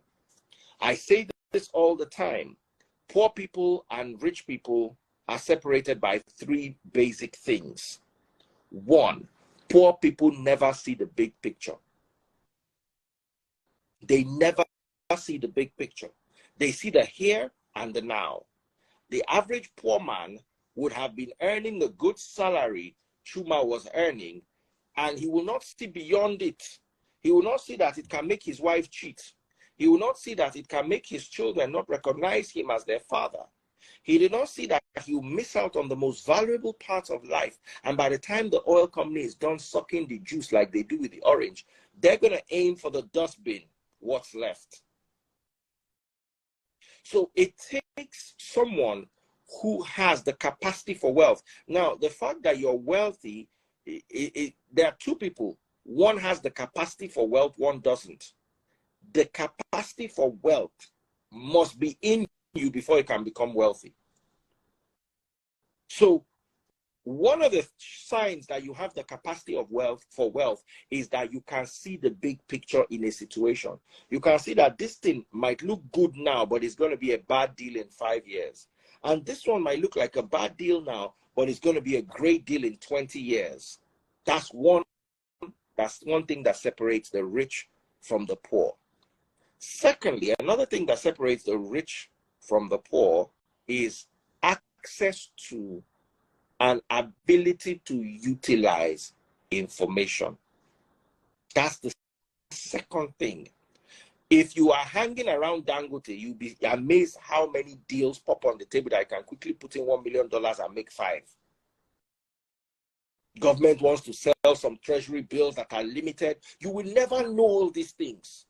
I say this all the time. Poor people and rich people are separated by three basic things. One, poor people never see the big picture. They never see the big picture. They see the here and the now. The average poor man would have been earning the good salary Chuma was earning, and he will not see beyond it. He will not see that it can make his wife cheat. He will not see that it can make his children not recognize him as their father. He did not see that you miss out on the most valuable parts of life. And by the time the oil company is done sucking the juice like they do with the orange, they're going to aim for the dustbin, what's left. So it takes someone who has the capacity for wealth. Now, the fact that you're wealthy, there are two people. One has the capacity for wealth, one doesn't. The capacity for wealth must be in you before you can become wealthy. So one of the signs that you have the capacity of wealth is that you can see the big picture in a situation. You can see that this thing might look good now, but it's going to be a bad deal in 5 years. And this one might look like a bad deal now, but it's going to be a great deal in 20 years. That's one thing that separates the rich from the poor. Secondly, another thing that separates the rich from the poor is access to an ability to utilize information. That's the second thing. If you are hanging around Dangote, you'll be amazed how many deals pop on the table that I can quickly put in $1 million and make 5. Government wants to sell some treasury bills that are limited. You will never know all these things.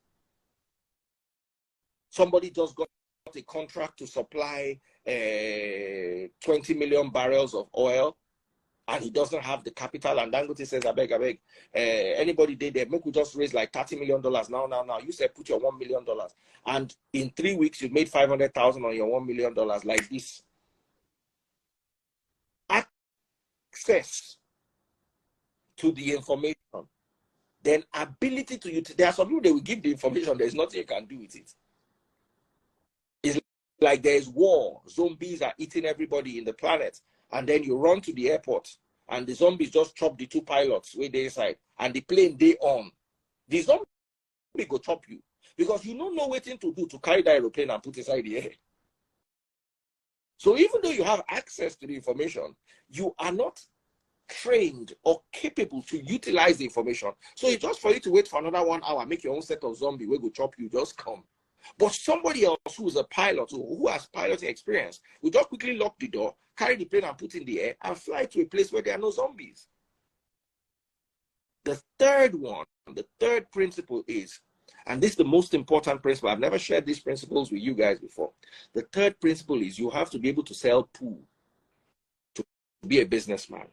Somebody just got a contract to supply 20 million barrels of oil, and he doesn't have the capital, and Dangote says, I beg, anybody did there, make we just raise like $30 million now. You said put your $1 million, and in 3 weeks you made 500,000 on your $1 million like this. Access to the information, then ability to utilize. There are some people they will give the information, there's nothing you can do with it. It's like there's war, zombies are eating everybody in the planet, and then you run to the airport and the zombies just chop the 2 pilots way they inside, and the plane they on. The zombie go chop you because you don't know what to do to carry the aeroplane and put inside the air. So even though you have access to the information, you are not trained or capable to utilize the information. So it's just for you to wait for another 1 hour, make your own set of zombies will go chop you, just come. But somebody else who is a pilot, who has piloting experience, will just quickly lock the door, carry the plane and put in the air, and fly to a place where there are no zombies. The third principle is, and this is the most important principle, I've never shared these principles with you guys before. The third principle is you have to be able to sell pool to be a businessman.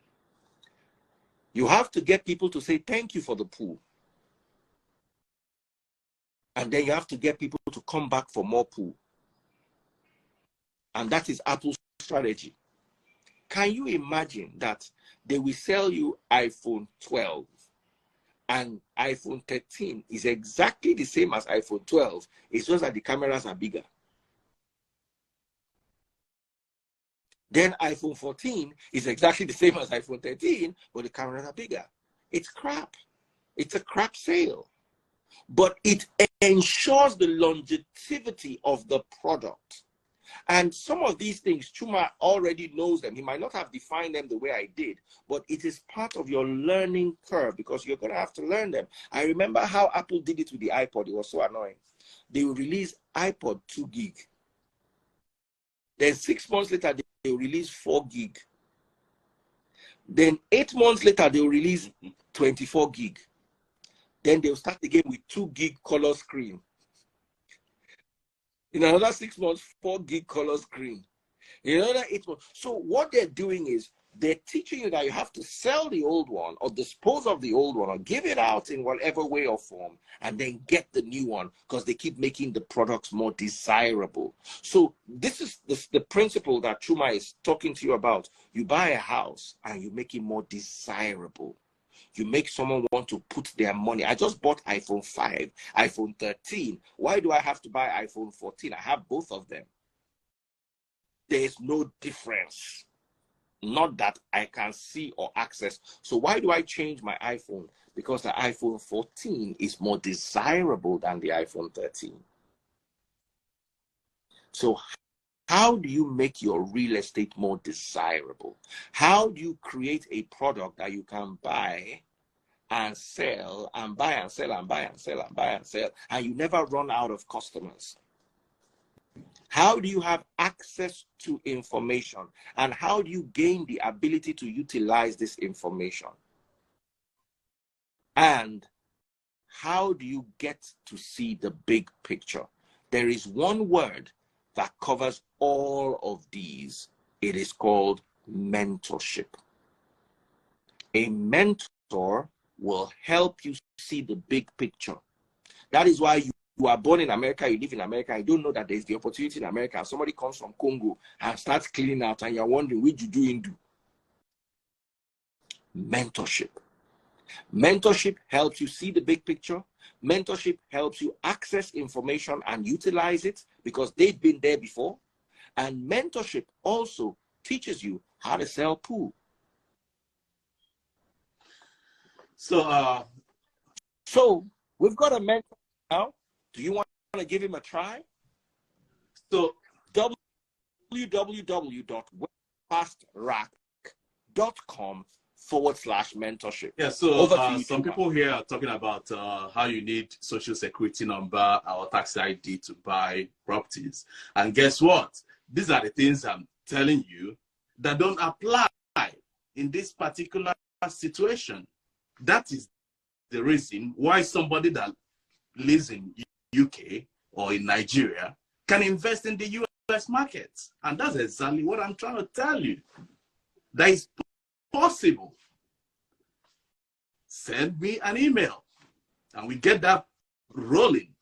You have to get people to say thank you for the pool. And then you have to get people to come back for more pool. And that is Apple's strategy. Can you imagine that they will sell you iPhone 12 and iPhone 13 is exactly the same as iPhone 12. It's just that the cameras are bigger. Then iPhone 14 is exactly the same as iPhone 13, but the cameras are bigger. It's crap. It's a crap sale. But it ensures the longevity of the product. And some of these things, Chuma already knows them. He might not have defined them the way I did, but it is part of your learning curve because you're going to have to learn them. I remember how Apple did it with the iPod. It was so annoying. They will release iPod 2 gig. Then 6 months later, they will release 4 gig. Then 8 months later, they will release 24 gig. Then they'll start again with 2 gig color screen. In another 6 months, 4 gig color screen. In another 8 months. So what they're doing is they're teaching you that you have to sell the old one or dispose of the old one or give it out in whatever way or form and then get the new one because they keep making the products more desirable. So this is the principle that Chuma is talking to you about. You buy a house and you make it more desirable. You make someone want to put their money. I just bought iPhone 5, iPhone 13. Why do I have to buy iPhone 14? I have both of them. There's no difference. Not that I can see or access. So why do I change my iPhone? Because the iPhone 14 is more desirable than the iPhone 13. So how do you make your real estate more desirable? How do you create a product that you can buy and sell and buy and sell and buy and sell and buy and sell, and you never run out of customers? How do you have access to information? And how do you gain the ability to utilize this information? And how do you get to see the big picture? There is one word that covers all of these. It is called mentorship. A mentor will help you see the big picture. That is why you are born in America, you live in America, you don't know that there's the opportunity in America. Somebody comes from Congo and starts cleaning out, and you're wondering, what you do? Mentorship. Mentorship helps you see the big picture. Mentorship helps you access information and utilize it because they've been there before. And mentorship also teaches you how to sell pool. So we've got a mentor now. Do you want to give him a try? So www.westfastrack.com/mentorship. yeah, so some people here are talking about how you need social security number or tax ID to buy properties. And guess what? These are the things I'm telling you that don't apply in this particular situation. That is the reason why somebody that lives in UK or in Nigeria can invest in the US market. And that's exactly what I'm trying to tell you. That is possible. Send me an email and we get that rolling.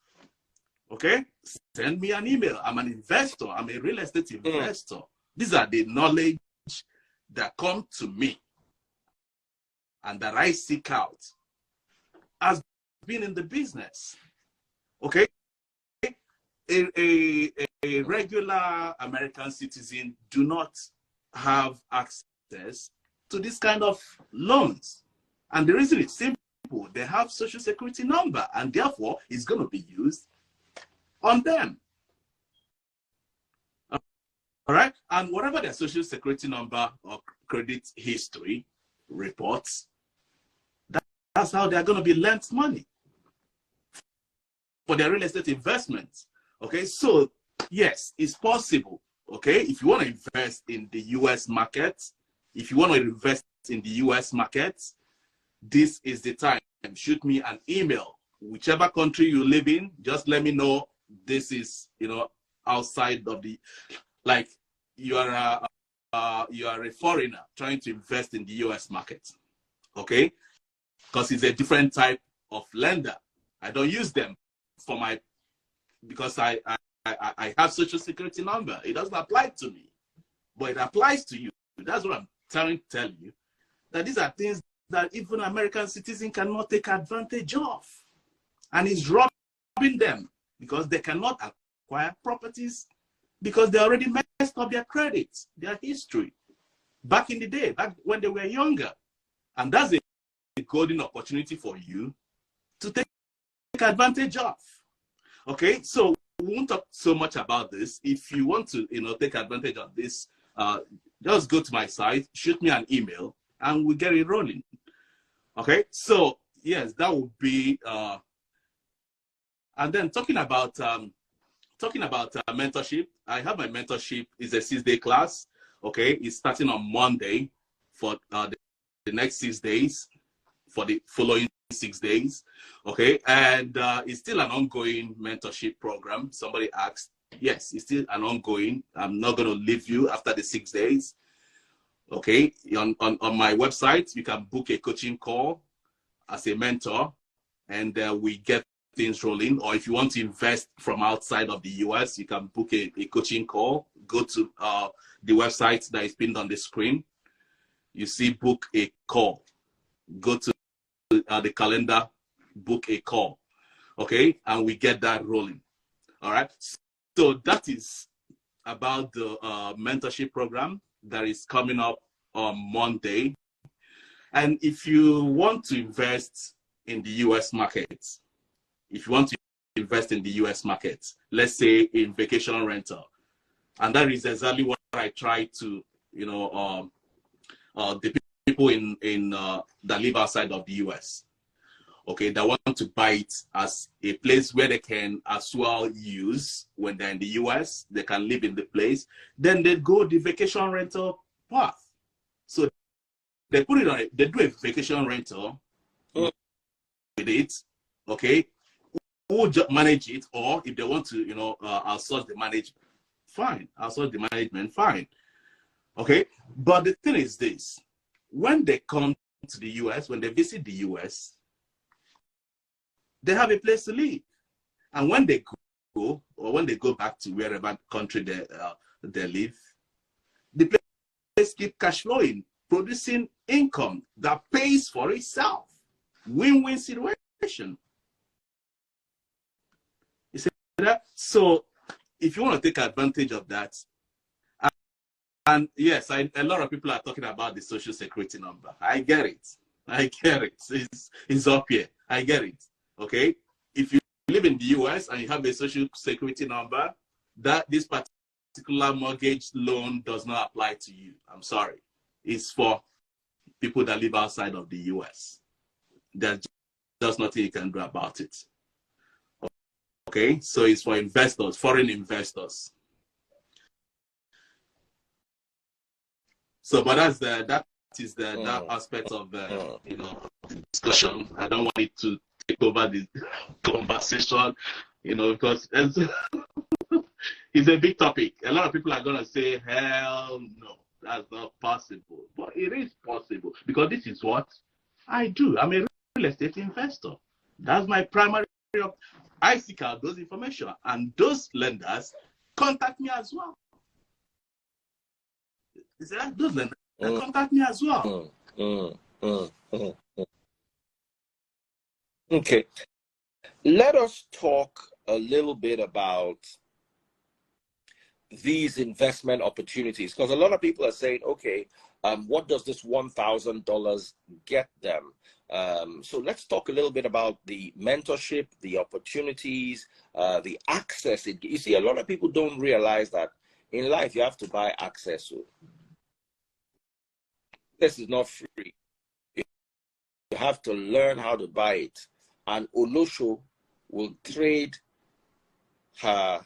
Okay? Send me an email. I'm an investor. I'm a real estate investor. These are the knowledge that come to me and that I seek out as being in the business. Okay? A regular American citizen do not have access to this kind of loans. And the reason is simple. They have social security number, and therefore it's going to be used on them. All right? And whatever their social security number or credit history reports, that's how they're going to be lent money for their real estate investments. Okay, so yes, it's possible. Okay, if you want to invest in the US market, if you want to invest in the US market, this is the time. Shoot me an email. Whichever country you live in, just let me know. This is, outside of the, like you are a foreigner trying to invest in the US market. Okay, because it's a different type of lender. I don't use them for because I have social security number. It doesn't apply to me, but it applies to you. That's what I'm trying to tell you, that these are things that even American citizens cannot take advantage of. And it's robbing them because they cannot acquire properties because they already messed up their credit, their history, back in the day, back when they were younger. And that's a golden opportunity for you to take advantage of. Okay, so we won't talk so much about this. If you want to, take advantage of this, just go to my site, shoot me an email, and we'll get it rolling. Okay, so yes, that would be. And then talking about mentorship, I have my mentorship. It's a 6-day class. Okay, it's starting on Monday for the next 6 days, for the following 6 days. Okay, and it's still an ongoing mentorship program. Somebody asked, yes, it's still an ongoing. I'm not going to leave you after the 6 days. Okay, on my website, you can book a coaching call as a mentor, and we get things rolling. Or if you want to invest from outside of the US, you can book a coaching call. Go to the website that is pinned on the screen. You see book a call. Go to the calendar, book a call. Okay, and we get that rolling. All right, so that is about the mentorship program that is coming up on Monday. And if you want to invest in the US market, let's say in vacation rental, and that is exactly what I try to, the people in that live outside of the US. okay, that want to buy it as a place where they can as well use when they're in the US, they can live in the place, then they go the vacation rental path. So they put it on it, they do a vacation rental with it, okay, who manage it, or if they want to, you know, outsource the management, fine, outsource the management, fine, okay. But the thing is this, when they come to the US, when they visit the US, they have a place to live. And when they go, or when they go back to wherever country they live, the place keep cash flowing, producing income that pays for itself. Win-win situation. You see that? So if you want to take advantage of that, and yes, a lot of people are talking about the social security number. I get it. I get it. It's up here. I get it. Okay? If you live in the US and you have a social security number, that this particular mortgage loan does not apply to you. I'm sorry. It's for people that live outside of the US. There's nothing you can do about it. Okay? So it's for investors, foreign investors. So, but that is that aspect of the you know, discussion. I don't want it to take over the conversation, you know, because it's a big topic. A lot of people are gonna say, "Hell no, that's not possible." But it is possible because this is what I do. I'm a real estate investor. That's my primary. I seek out those information, and those lenders contact me as well. Those lenders contact me as well. Okay. Let us talk a little bit about these investment opportunities, because a lot of people are saying, okay, what does this $1,000 get them? So let's talk a little bit about the mentorship, the opportunities, the access. You see, a lot of people don't realize that in life you have to buy access. So this is not free. You have to learn how to buy it. And Olosho will trade her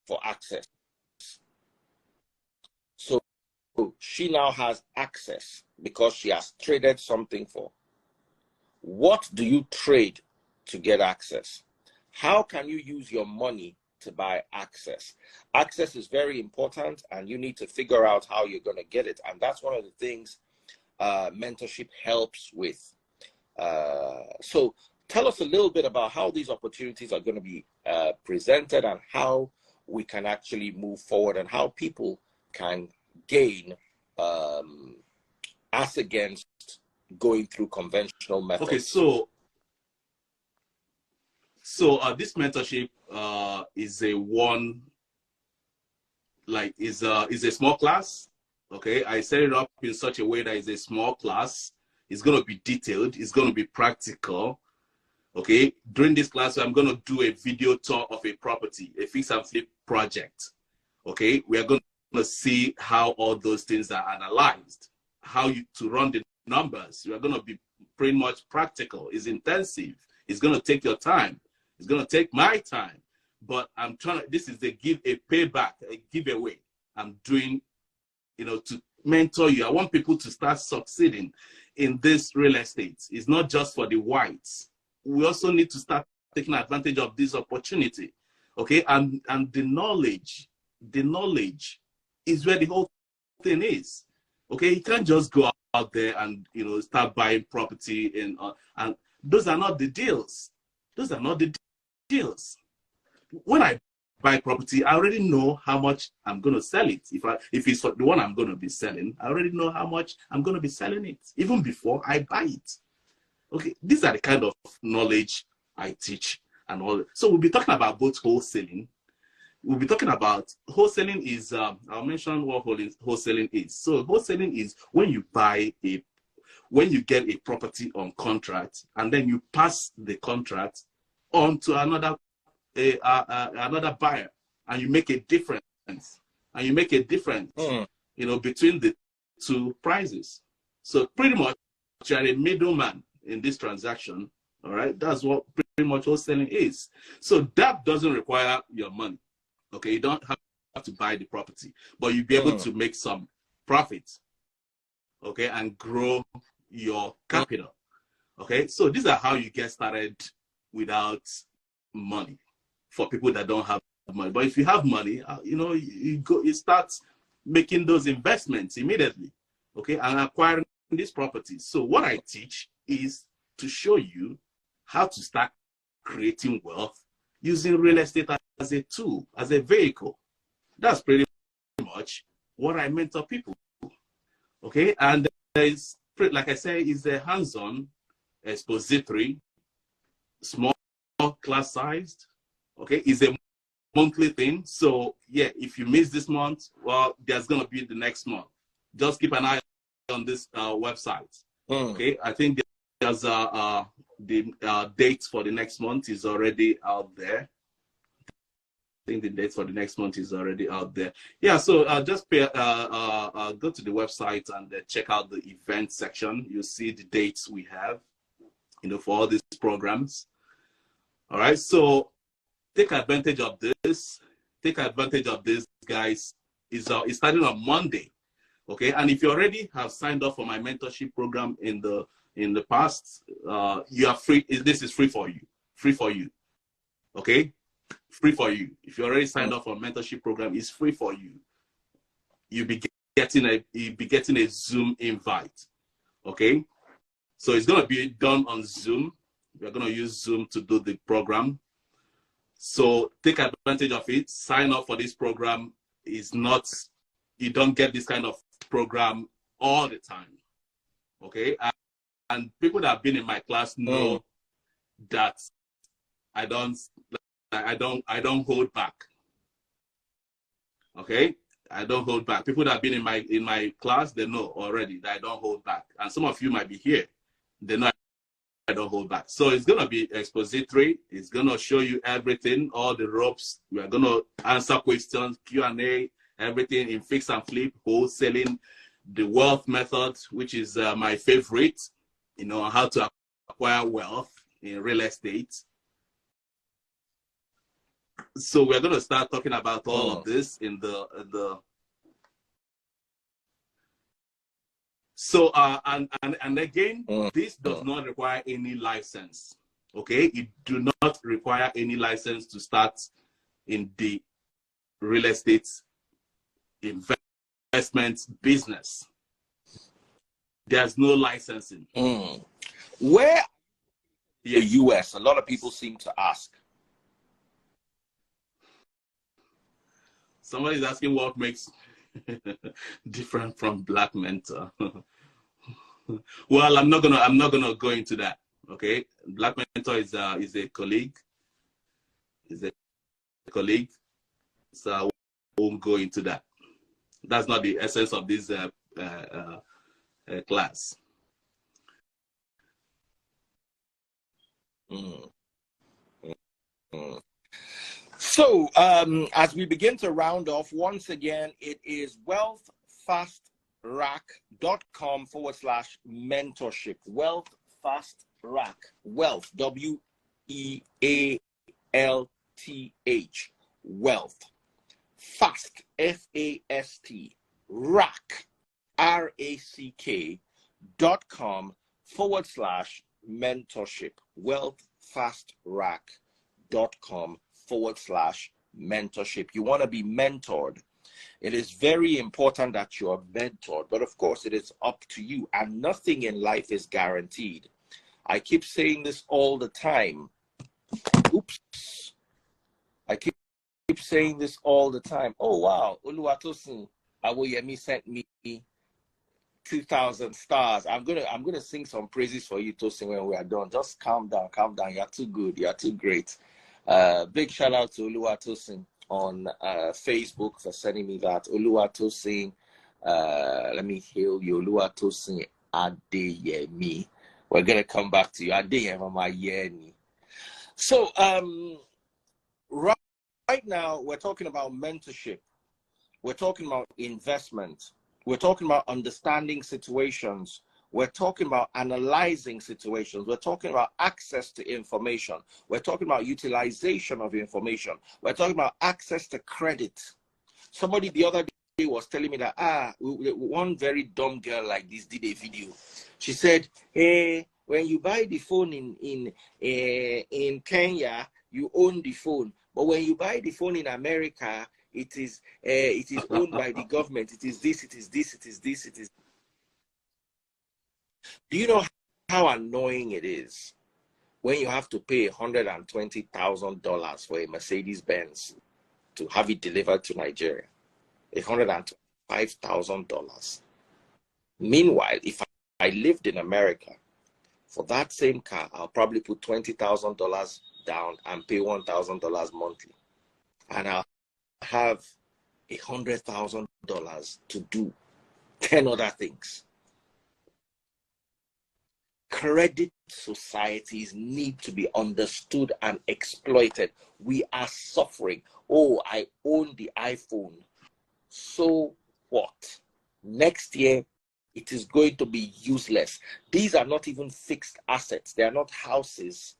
for access. So she now has access because she has traded something for. What do you trade to get access? How can you use your money to buy access? Access is very important, and you need to figure out how you're going to get it. And that's one of the things mentorship helps with. So tell us a little bit about how these opportunities are going to be presented, and how we can actually move forward, and how people can gain as against going through conventional methods. Okay, so this mentorship is a small class. Okay, I set it up in such a way that it's a small class. It's going to be detailed. It's going to be practical. Okay, during this class, I'm going to do a video tour of a property, a fix and flip project. Okay, we are going to see how all those things are analyzed, how to run the numbers. You are going to be pretty much practical. It's intensive. It's going to take your time. It's going to take my time. But I'm trying to, this is a payback, a giveaway I'm doing, you know, to mentor you. I want people to start succeeding in this real estate. It's not just for the whites. We also need to start taking advantage of this opportunity. Okay, and the knowledge is where the whole thing is. Okay, you can't just go out there and, you know, start buying property and those are not the deals. Those are not the deals. When I buy property, I already know how much I'm going to sell it. If it's the one I'm going to be selling, I already know how much I'm going to be selling it even before I buy it. Okay, these are the kind of knowledge I teach and all. So we'll be talking about both wholesaling. We'll be talking about wholesaling is, I'll mention what wholesaling is. So wholesaling is when you get a property on contract and then you pass the contract on to another buyer, and you make a difference. You know, between the two prices. So pretty much you're a middleman in this transaction All right, that's what pretty much wholesaling is. So that doesn't require your money. Okay, you don't have to buy the property, but you'll be able to make some profits. Okay, and grow your capital. Okay, so these are how you get started without money for people that don't have money. But if you have money, you start making those investments immediately. Okay, and acquiring these properties. So what I teach is to show you how to start creating wealth using real estate as a tool, as a vehicle. That's pretty much what I mentor people. Okay, and there's, like I say, is a hands-on, expository, small class sized. Okay, is a monthly thing. So yeah, if you miss this month, well, there's gonna be the next month. Just keep an eye on this website. Okay, I think there's the date for the next month is already out there. I think the date for the next month is already out there. Yeah, so just go to the website and check out the event section. You'll see the dates we have, for all these programs. All right, so take advantage of this. Take advantage of this, guys. It's starting on Monday. Okay, and if you already have signed up for my mentorship program in the past, you are free. This is free for you. Free for you. Okay, free for you. If you already signed up for a mentorship program, it's free for you. You'll be getting a Zoom invite. Okay, so it's gonna be done on Zoom. We're gonna use Zoom to do the program. So take advantage of it. Sign up for this program. You don't get this kind of program all the time. Okay, and people that have been in my class know that I don't hold back. Okay, I don't hold back. People that have been in my class, they know already that I don't hold back. And some of you might be here, they know I don't hold back. So it's gonna be expository. It's gonna show you everything, all the ropes. We are gonna answer questions, Q&A, everything in fix and flip, wholesaling, the wealth method, which is my favorite. How to acquire wealth in real estate. So we're going to start talking about all of this in the. So and again, this does not require any license. Okay, it do not require any license to start in the real estate investment business. There's no licensing. Where in the US, a lot of people seem to ask. Somebody's asking what makes different from Black Mentor. Well, I'm not gonna go into that. Okay, Black Mentor is a colleague. So I won't go into that. That's not the essence of this class. So as we begin to round off, once again, it is wealthfastrack.com/mentorship. Wealthfastrack. Wealth, WEALTH. Wealth. Fast, FAST. Rack, RACK.com/mentorship. Wealthfastrack.com/mentorship. You want to be mentored. It is very important that you are mentored, but of course it is up to you, and nothing in life is guaranteed. I keep saying this all the time. Oops. I keep saying this all the time. Oh wow, Oluwatosin Awoyemi sent me 2,000 stars. I'm gonna sing some praises for you, Tosin, when we are done. Just calm down. You're too good. You're too great. Big shout out to Oluwatosin on Facebook for sending me that. Oluwatosin, let me hail you. Oluwatosin Adeyemi. We're gonna come back to you. Adeyemi. So right now we're talking about mentorship. We're talking about investment. We're talking about understanding situations We're talking about analyzing situations. We're talking about access to information. We're talking about utilization of information. We're talking about access to credit. Somebody the other day was telling me that, one very dumb girl like this did a video. She said, hey, when you buy the phone in Kenya, you own the phone. But when you buy the phone in America, it is owned by the government. It is this, it is this, it is this, it is. Do you know how annoying it is when you have to pay $120,000 for a Mercedes-Benz to have it delivered to Nigeria? $125,000. Meanwhile, if I lived in America, for that same car, I'll probably put $20,000 down and pay $1,000 monthly. And I'll have $100,000 to do 10 other things. Credit societies need to be understood and exploited. We are suffering. Oh, I own the iPhone. So what? Next year, it is going to be useless. These are not even fixed assets. They are not houses.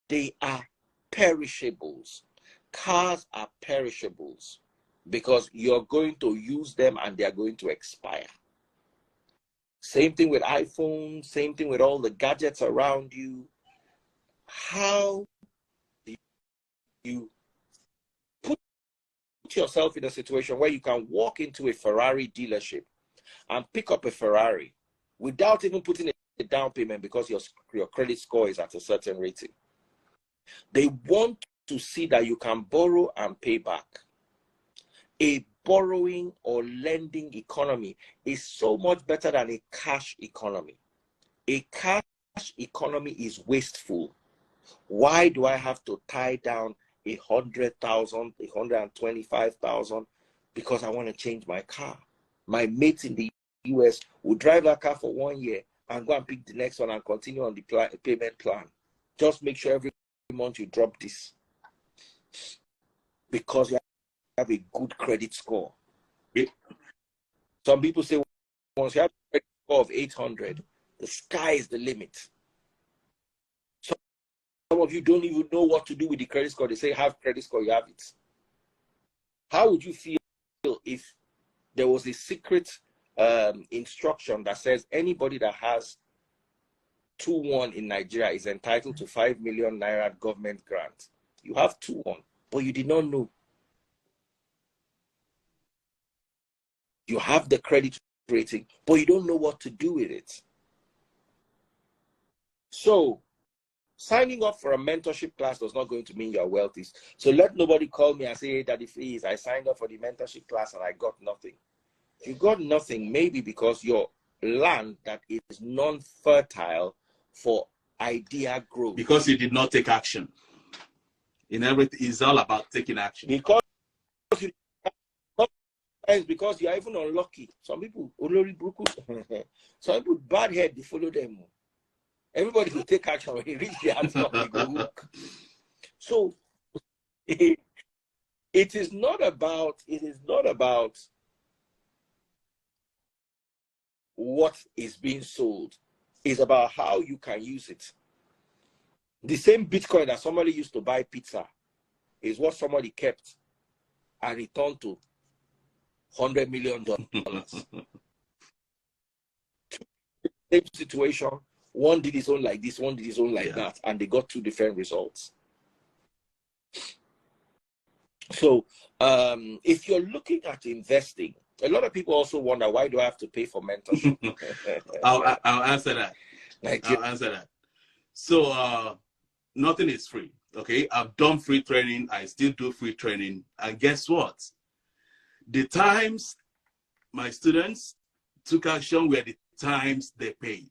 They are perishables. Cars are perishables because you're going to use them and they are going to expire. Same thing with iPhones, same thing with all the gadgets around you. How do you put yourself in a situation where you can walk into a Ferrari dealership and pick up a Ferrari without even putting a down payment because your credit score is at a certain rating? They want to see that you can borrow and pay back. A borrowing or lending economy is so much better than a cash economy. A cash economy is wasteful. Why do I have to tie down 100,000, 125,000 because I want to change my car? My mates in the US will drive that car for 1 year and go and pick the next one and continue on the payment plan. Just make sure every month you drop this because you have a good credit score. Some people say once you have a credit score of 800, the sky is the limit. Some of you don't even know what to do with the credit score. They say have credit score, you have it. How would you feel if there was a secret instruction that says anybody that has 2-1 in Nigeria is entitled to 5 million naira government grant? You have 2-1, but you did not know. You have the credit rating, but you don't know what to do with it. So, signing up for a mentorship class does not going to mean you're wealthy. So let nobody call me and say, hey, Daddy Freeze, I signed up for the mentorship class and I got nothing. You got nothing maybe because your land that is non-fertile for idea growth. Because you did not take action. In everything, it's all about taking action. Because you are even unlucky. Some people, some people bad head, they follow them. Everybody will take action when they reach the answer. So it is not about what is being sold. It's about how you can use it. The same Bitcoin that somebody used to buy pizza is what somebody kept and returned to $100 million. Same situation. One did his own like this, one did his own like that, and they got 2 different results. So if you're looking at investing, a lot of people also wonder, why do I have to pay for mentorship? I'll answer that. I'll answer that. So nothing is free. Okay, I've done free training. I still do free training. And guess what? The times my students took action were the times they paid.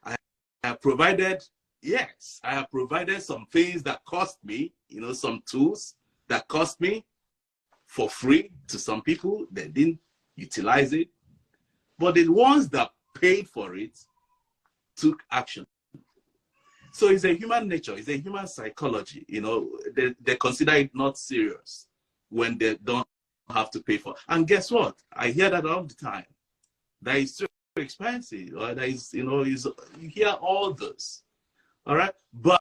I have provided some things that cost me, some tools that cost me for free to some people. They didn't utilize it. But the ones that paid for it took action. So it's a human nature, it's a human psychology. They consider it not serious when they don't have to pay for it. And guess what? I hear that all the time. that is too expensive, or that is, you know, is, you hear all this. All right. But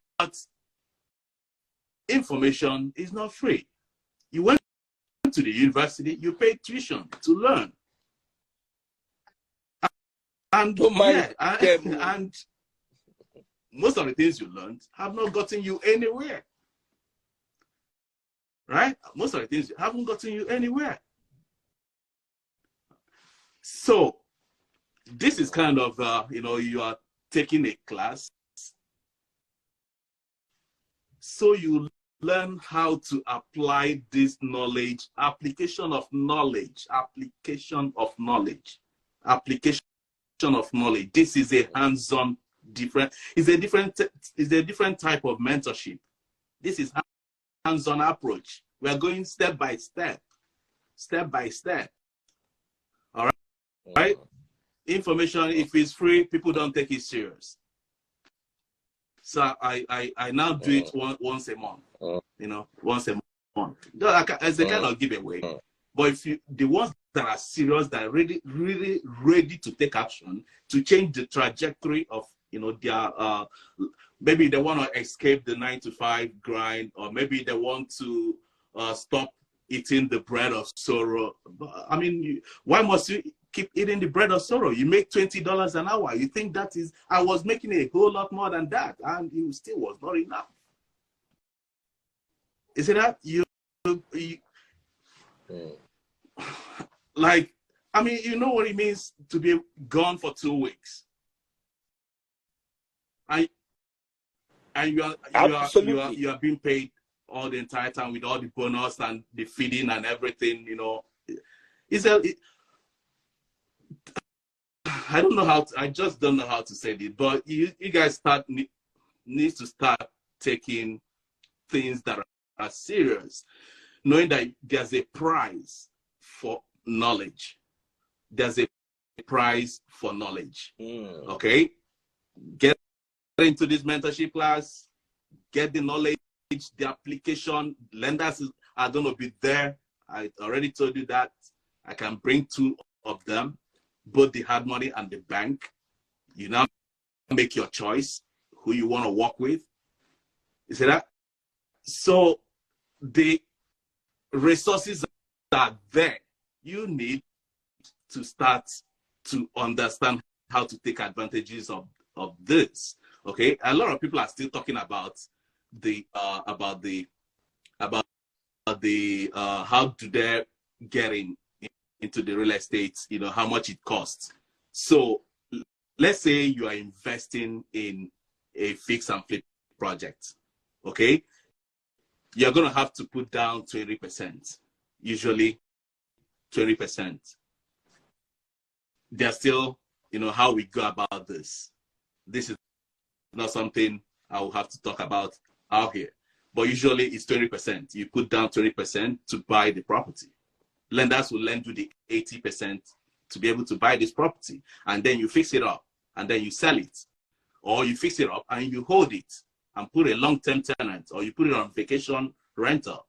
information is not free. You went to the university, you pay tuition to learn. And and most of the things you learned have not gotten you anywhere. Right? Most of the things haven't gotten you anywhere. So this is kind of, you know, you are taking a class, so you learn how to apply this knowledge, application of knowledge. This is a hands-on different, it's a different type of mentorship. This is hands-on approach. We are going step by step. All right? Right? Information, if it's free, people don't take it serious. So I now do it once a month. You know, once a month. As a kind of giveaway. But if you, the ones that are serious, that are really ready to take action to change the trajectory of, you know, their maybe they want to escape the 9-to-5 grind, or maybe they want to stop eating the bread of sorrow. I mean, why must you keep eating the bread of sorrow? You make $20 an hour. You think that is, I was making a whole lot more than that, and it still was not enough. Is it that you like, I mean, you know what it means to be gone for 2 weeks. And you are being paid all the entire time with all the bonus and the feeding and everything, you know. I don't know how to, I just don't know how to say it, but you guys need to start taking things that are serious, knowing that there's a price for knowledge. There's a price for knowledge. Okay? Get into this mentorship class, get the knowledge, the application. Lenders are going to be there. I already told you that. I can bring 2 of them, both the hard money and the bank. You now make your choice who you want to work with. You see that? So the resources are there. You need to start to understand how to take advantages of this. Okay, a lot of people are still talking about the how do they get into the real estate, you know, how much it costs. So let's say you are investing in a fix and flip project. Okay, you're going to have to put down 20%, usually 20%. There's still, you know, how we go about this. This is not something I will have to talk about out here, but usually it's 20%. You put down 20% to buy the property. Lenders will lend you the 80% to be able to buy this property, and then you fix it up, and then you sell it, or you fix it up and you hold it and put a long-term tenant, or you put it on vacation rental.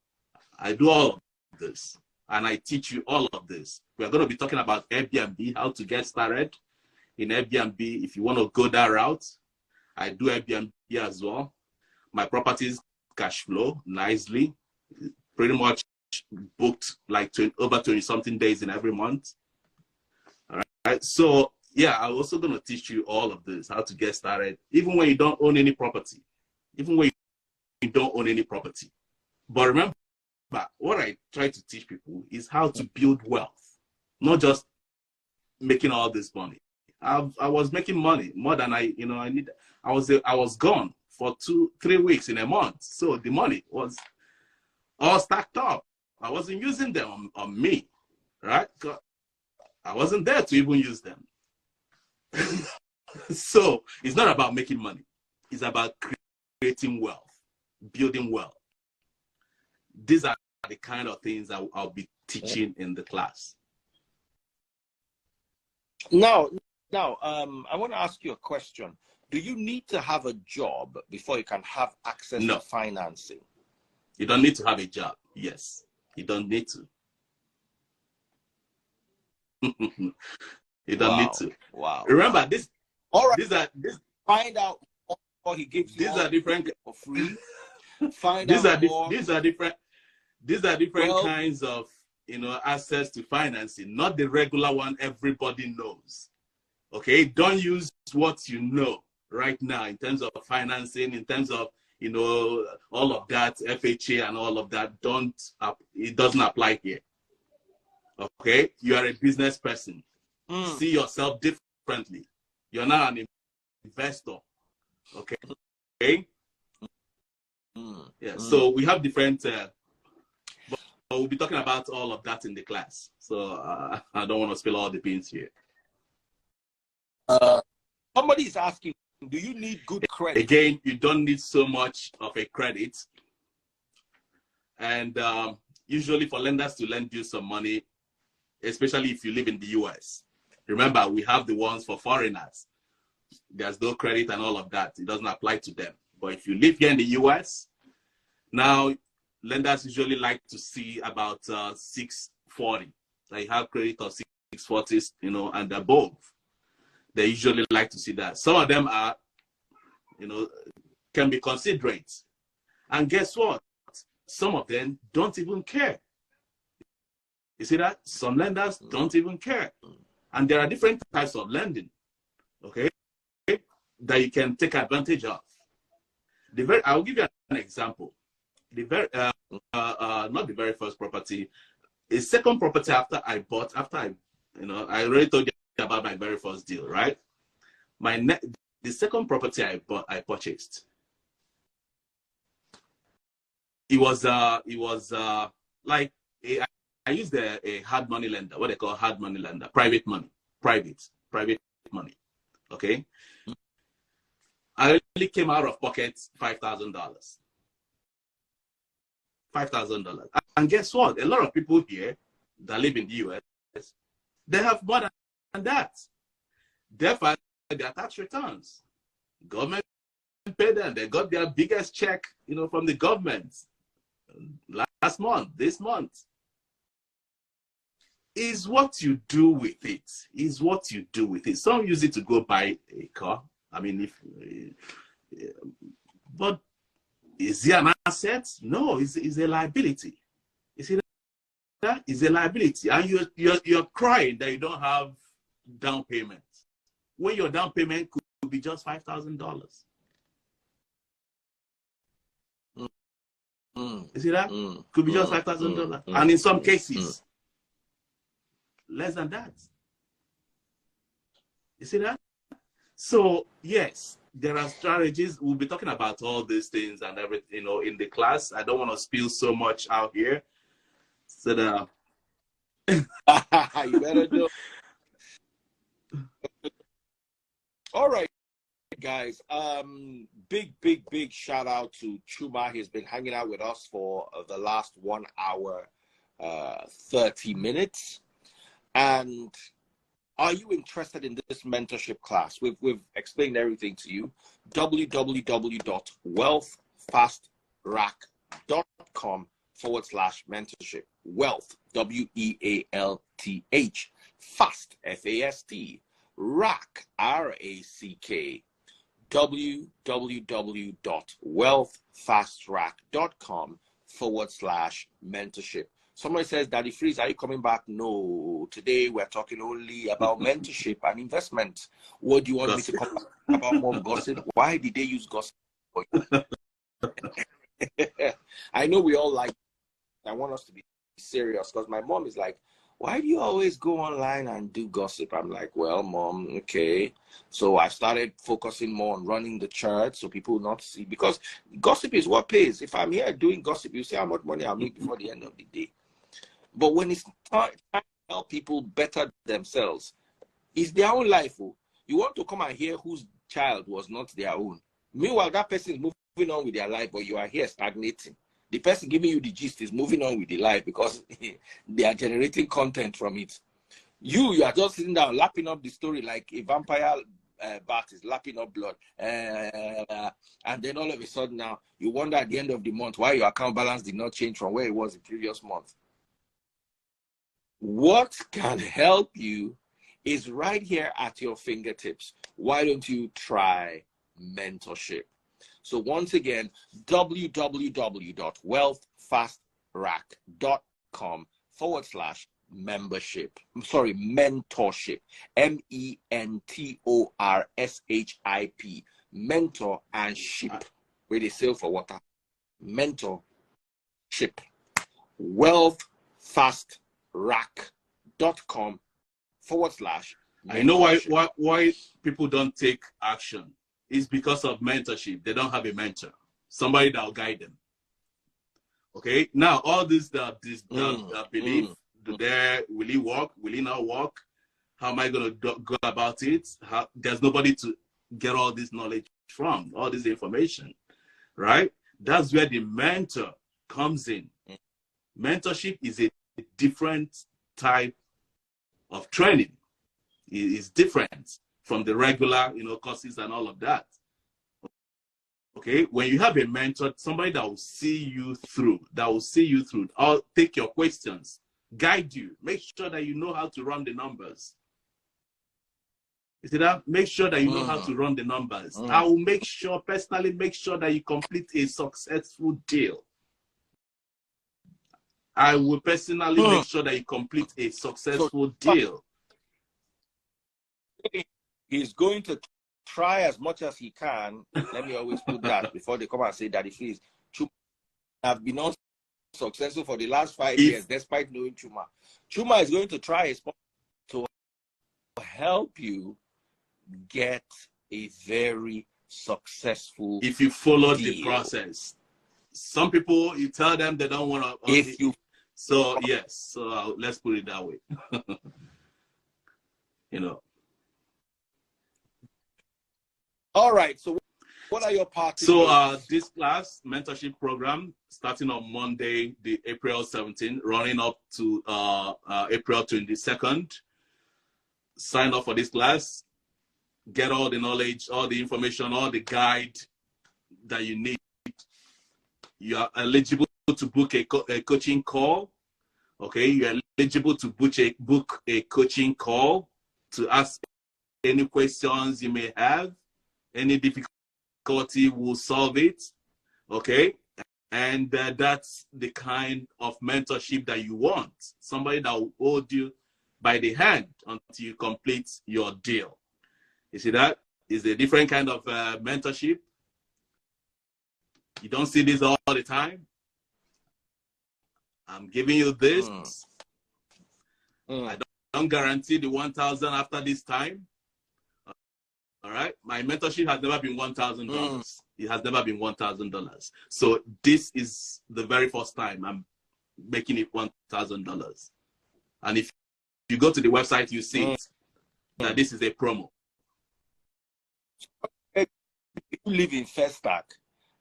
I do all of this, and I teach you all of this. We're going to be talking about Airbnb, how to get started in Airbnb. If you want to go that route, I do Airbnb as well. My properties cash flow nicely, pretty much booked like over 20-something days in every month. All right. So yeah, I'm also going to teach you all of this, how to get started, even when you don't own any property. But remember, what I try to teach people is how to build wealth, not just making all this money. I was making money more than I need. I was gone for 2-3 weeks in a month, so the money was all stacked up. I wasn't using them on me, right? I wasn't there to even use them. So it's not about making money. It's about creating wealth, building wealth. These are the kind of things I'll be teaching in the class. Now, I want to ask you a question. Do you need to have a job before you can have access to financing? You don't need to have a job. Yes, you don't need to. You don't need to. Wow. Remember this. All right. This. Find out what he gives you. These are different for free. Find out more. These are different kinds of, you know, access to financing, not the regular one everybody knows. Okay, don't use what you know right now in terms of financing, in terms of, you know, all of that, FHA and all of that. It doesn't apply here. Okay, you are a business person. See yourself differently. You're now an investor. Okay. Yeah. So we have different. But we'll be talking about all of that in the class. So I don't want to spill all the beans here. Somebody is asking, do you need good credit? Again, you don't need so much of a credit. And usually for lenders to lend you some money, especially if you live in the US. Remember, we have the ones for foreigners. There's no credit and all of that. It doesn't apply to them. But if you live here in the US, now lenders usually like to see about 640. They have credit of 640, you know, and above. They usually like to see that. Some of them are, you know, can be considerate. And guess what? Some of them don't even care. You see that? Some lenders don't even care. And there are different types of lending, okay, that you can take advantage of. I will give you an example. Not the very first property, a second property I already told you about my very first deal, right? The second property I purchased. It was like I used a hard money lender, what they call hard money lender, private money. Okay. I only came out of pocket $5,000. $5,000. And guess what? A lot of people here that live in the US, they have more than that. Therefore, their tax returns. Government paid them. They got their biggest check, you know, from the government last month, this month. Is what you do with it. Is what you do with it. Some use it to go buy a car. I mean, but is it an asset? No, it's a liability. You see that? It's a liability. And you're crying that you don't have down payment. When your down payment could be just $5,000. You see that? Could be just $5,000. And in some cases, less than that. You see that? So yes, there are strategies. We'll be talking about all these things and everything, you know, in the class. I don't want to spill so much out here. So that you better do. All right, guys. Big shout out to Chuma. He's been hanging out with us for the last 1 hour, 30 minutes. And are you interested in this mentorship class? We've explained everything to you. www.wealthfastrack.com/mentorship. Wealth, WEALTH, fast, FAST, rack, RACK. www.wealthfastrack.com/mentorship. Somebody says, Daddy Freeze, are you coming back? No. Today we're talking only about mentorship and investment. What do you want me to come back about more gossip? Why did they use gossip? I know we all like it. I want us to be serious because my mom is like, why do you always go online and do gossip? I'm like, well, Mom, okay. So I started focusing more on running the church so people will not see, because gossip is what pays. If I'm here doing gossip, you see how much money I'll make before the end of the day. But when it's time to help people better themselves, it's their own life. You want to come and hear whose child was not their own. Meanwhile, that person is moving on with their life, but you are here stagnating. The person giving you the gist is moving on with the life because they are generating content from it. You are just sitting down lapping up the story like a vampire bat is lapping up blood. And then all of a sudden now, you wonder at the end of the month why your account balance did not change from where it was the previous month. What can help you is right here at your fingertips. Why don't you try mentorship? So once again, www.wealthfastrack.com/membership. Sorry, mentorship. MENTORSHIP. Mentor and ship. Where they sail for water. Mentorship. wealthfastrack.com/mentorship. I know why people don't take action. It's because of mentorship. They don't have a mentor, somebody that will guide them. Okay, now all this that believe, will it work? Will it not work? How am I going to go about it? There's nobody to get all this knowledge from, all this information, right? That's where the mentor comes in. Mentorship is a different type of training. It is different from the regular, courses and all of that. Okay, when you have a mentor, somebody that will see you through, I'll take your questions, guide you, make sure that you know how to run the numbers. You see that? Make sure that you know how to run the numbers. I will personally make sure that you complete a successful deal. I will personally make sure that you complete a successful deal. He's going to try as much as he can. Let me always put that before they come and say, Daddy, please. Chuma have been unsuccessful for the last 5 years, despite knowing Chuma. Chuma is going to try his best to help you get a very successful if you follow deal. The process. Some people, you tell them they don't want to. So yes, so let's put it that way. All right. So what are your parties? So this class mentorship program starting on Monday, the April 17th, running up to April 22nd. Sign up for this class. Get all the knowledge, all the information, all the guide that you need. You are eligible to book a coaching call. Okay, you are eligible to book a coaching call to ask any questions you may have. Any difficulty, will solve it. Okay, and that's the kind of mentorship that you want. Somebody that will hold you by the hand until you complete your deal. You see that? It's a different kind of mentorship. You don't see this all the time. I'm giving you this. I don't guarantee the 1,000 after this time. All right. My mentorship has never been $1,000. It has never been $1,000. So this is the very first time I'm making it $1,000. And if you go to the website, you see that this is a promo. If you live in First Stack,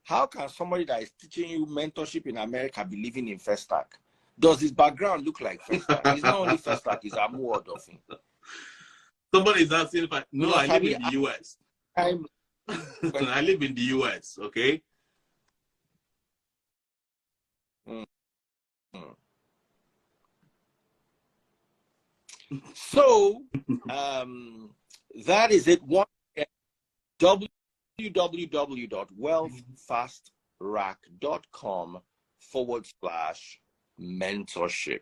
how can somebody that is teaching you mentorship in America be living in First Stack? Does his background look like First Stack? It's not only First Stack, it's a more of him. Somebody is asking if I live in the US. I live in the US, okay? So, that is it. www.wealthfastrack.com/mentorship.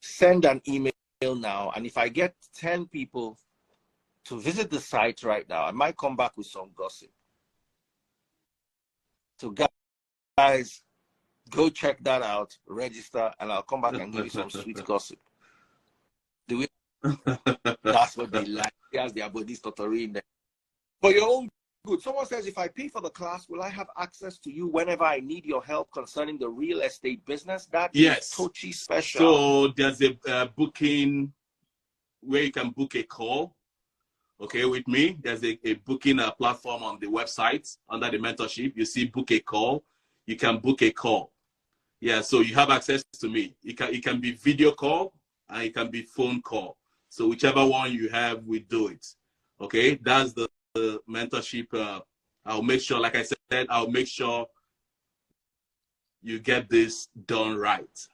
Send an email now, and if I get 10 people to visit the site right now, I might come back with some gossip. So guys, go check that out, register, and I'll come back and give you some sweet gossip. Do it. That's what they like. There's their body stuttering there. For your own good. Someone says, if I pay for the class, will I have access to you whenever I need your help concerning the real estate business? That is totally special. So there's a booking where you can book a call. Okay, with me, there's a booking platform on the website under the mentorship. You see book a call. You can book a call. Yeah, so you have access to me. It can be video call and it can be phone call. So whichever one you have, we do it. Okay, that's the mentorship. I'll make sure, like I said, I'll make sure you get this done right.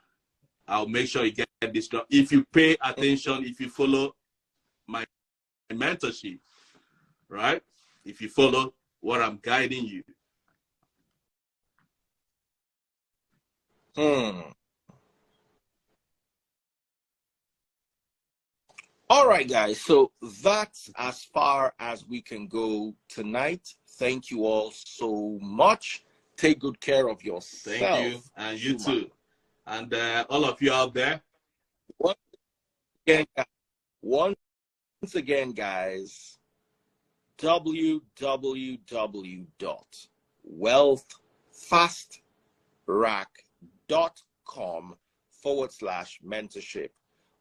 I'll make sure you get this done. If you pay attention, if you follow my mentorship, right? If you follow what I'm guiding you. All right, guys. So that's as far as we can go tonight. Thank you all so much. Take good care of yourself. Thank you, and you too. And all of you out there. Once again, guys, www.wealthfastrack.com/mentorship.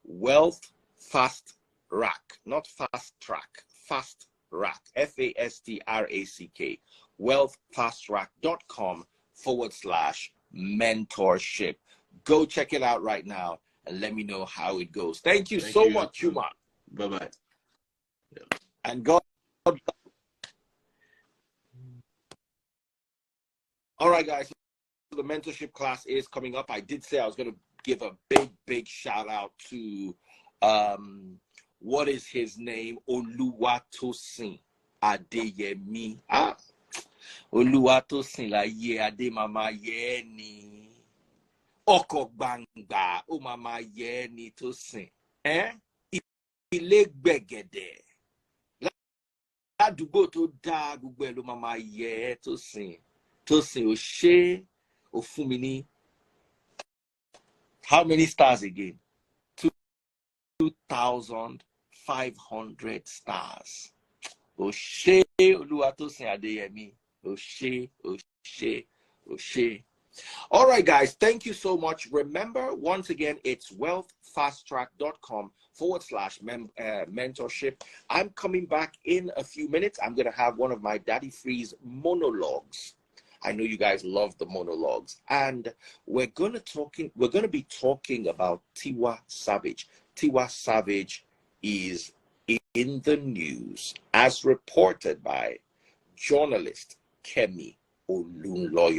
Wealth Fast Rack, not fast track, fast rack, FASTRACK, wealthfastrack.com/mentorship. Go check it out right now and let me know how it goes. Thank you so much, Chuma. Bye-bye. Yeah. And God. All right, guys. The mentorship class is coming up. I did say I was going to give a big shout out to what is his name? Oluwatosin Adeyemi. Oluwatosin la ye ade mama ye ni. Oko gbangba o mama ye ni tosin. Ile gbegede. Ládùúgbò tó dá gbogbo ẹ̀ ló mama ye tosin. Tosin o ṣe o fún mi ní. How many stars again? 2,500 stars. Oshe Oluwatosin Adeyemi. Oshe. All right, guys. Thank you so much. Remember, once again, it's wealthfasttrack.com/mentorship. I'm coming back in a few minutes. I'm going to have one of my Daddy Free's monologues. I know you guys love the monologues, and we're going to be talking about Tiwa Savage. Tiwa Savage is in the news as reported by journalist Kemi Olunloyo.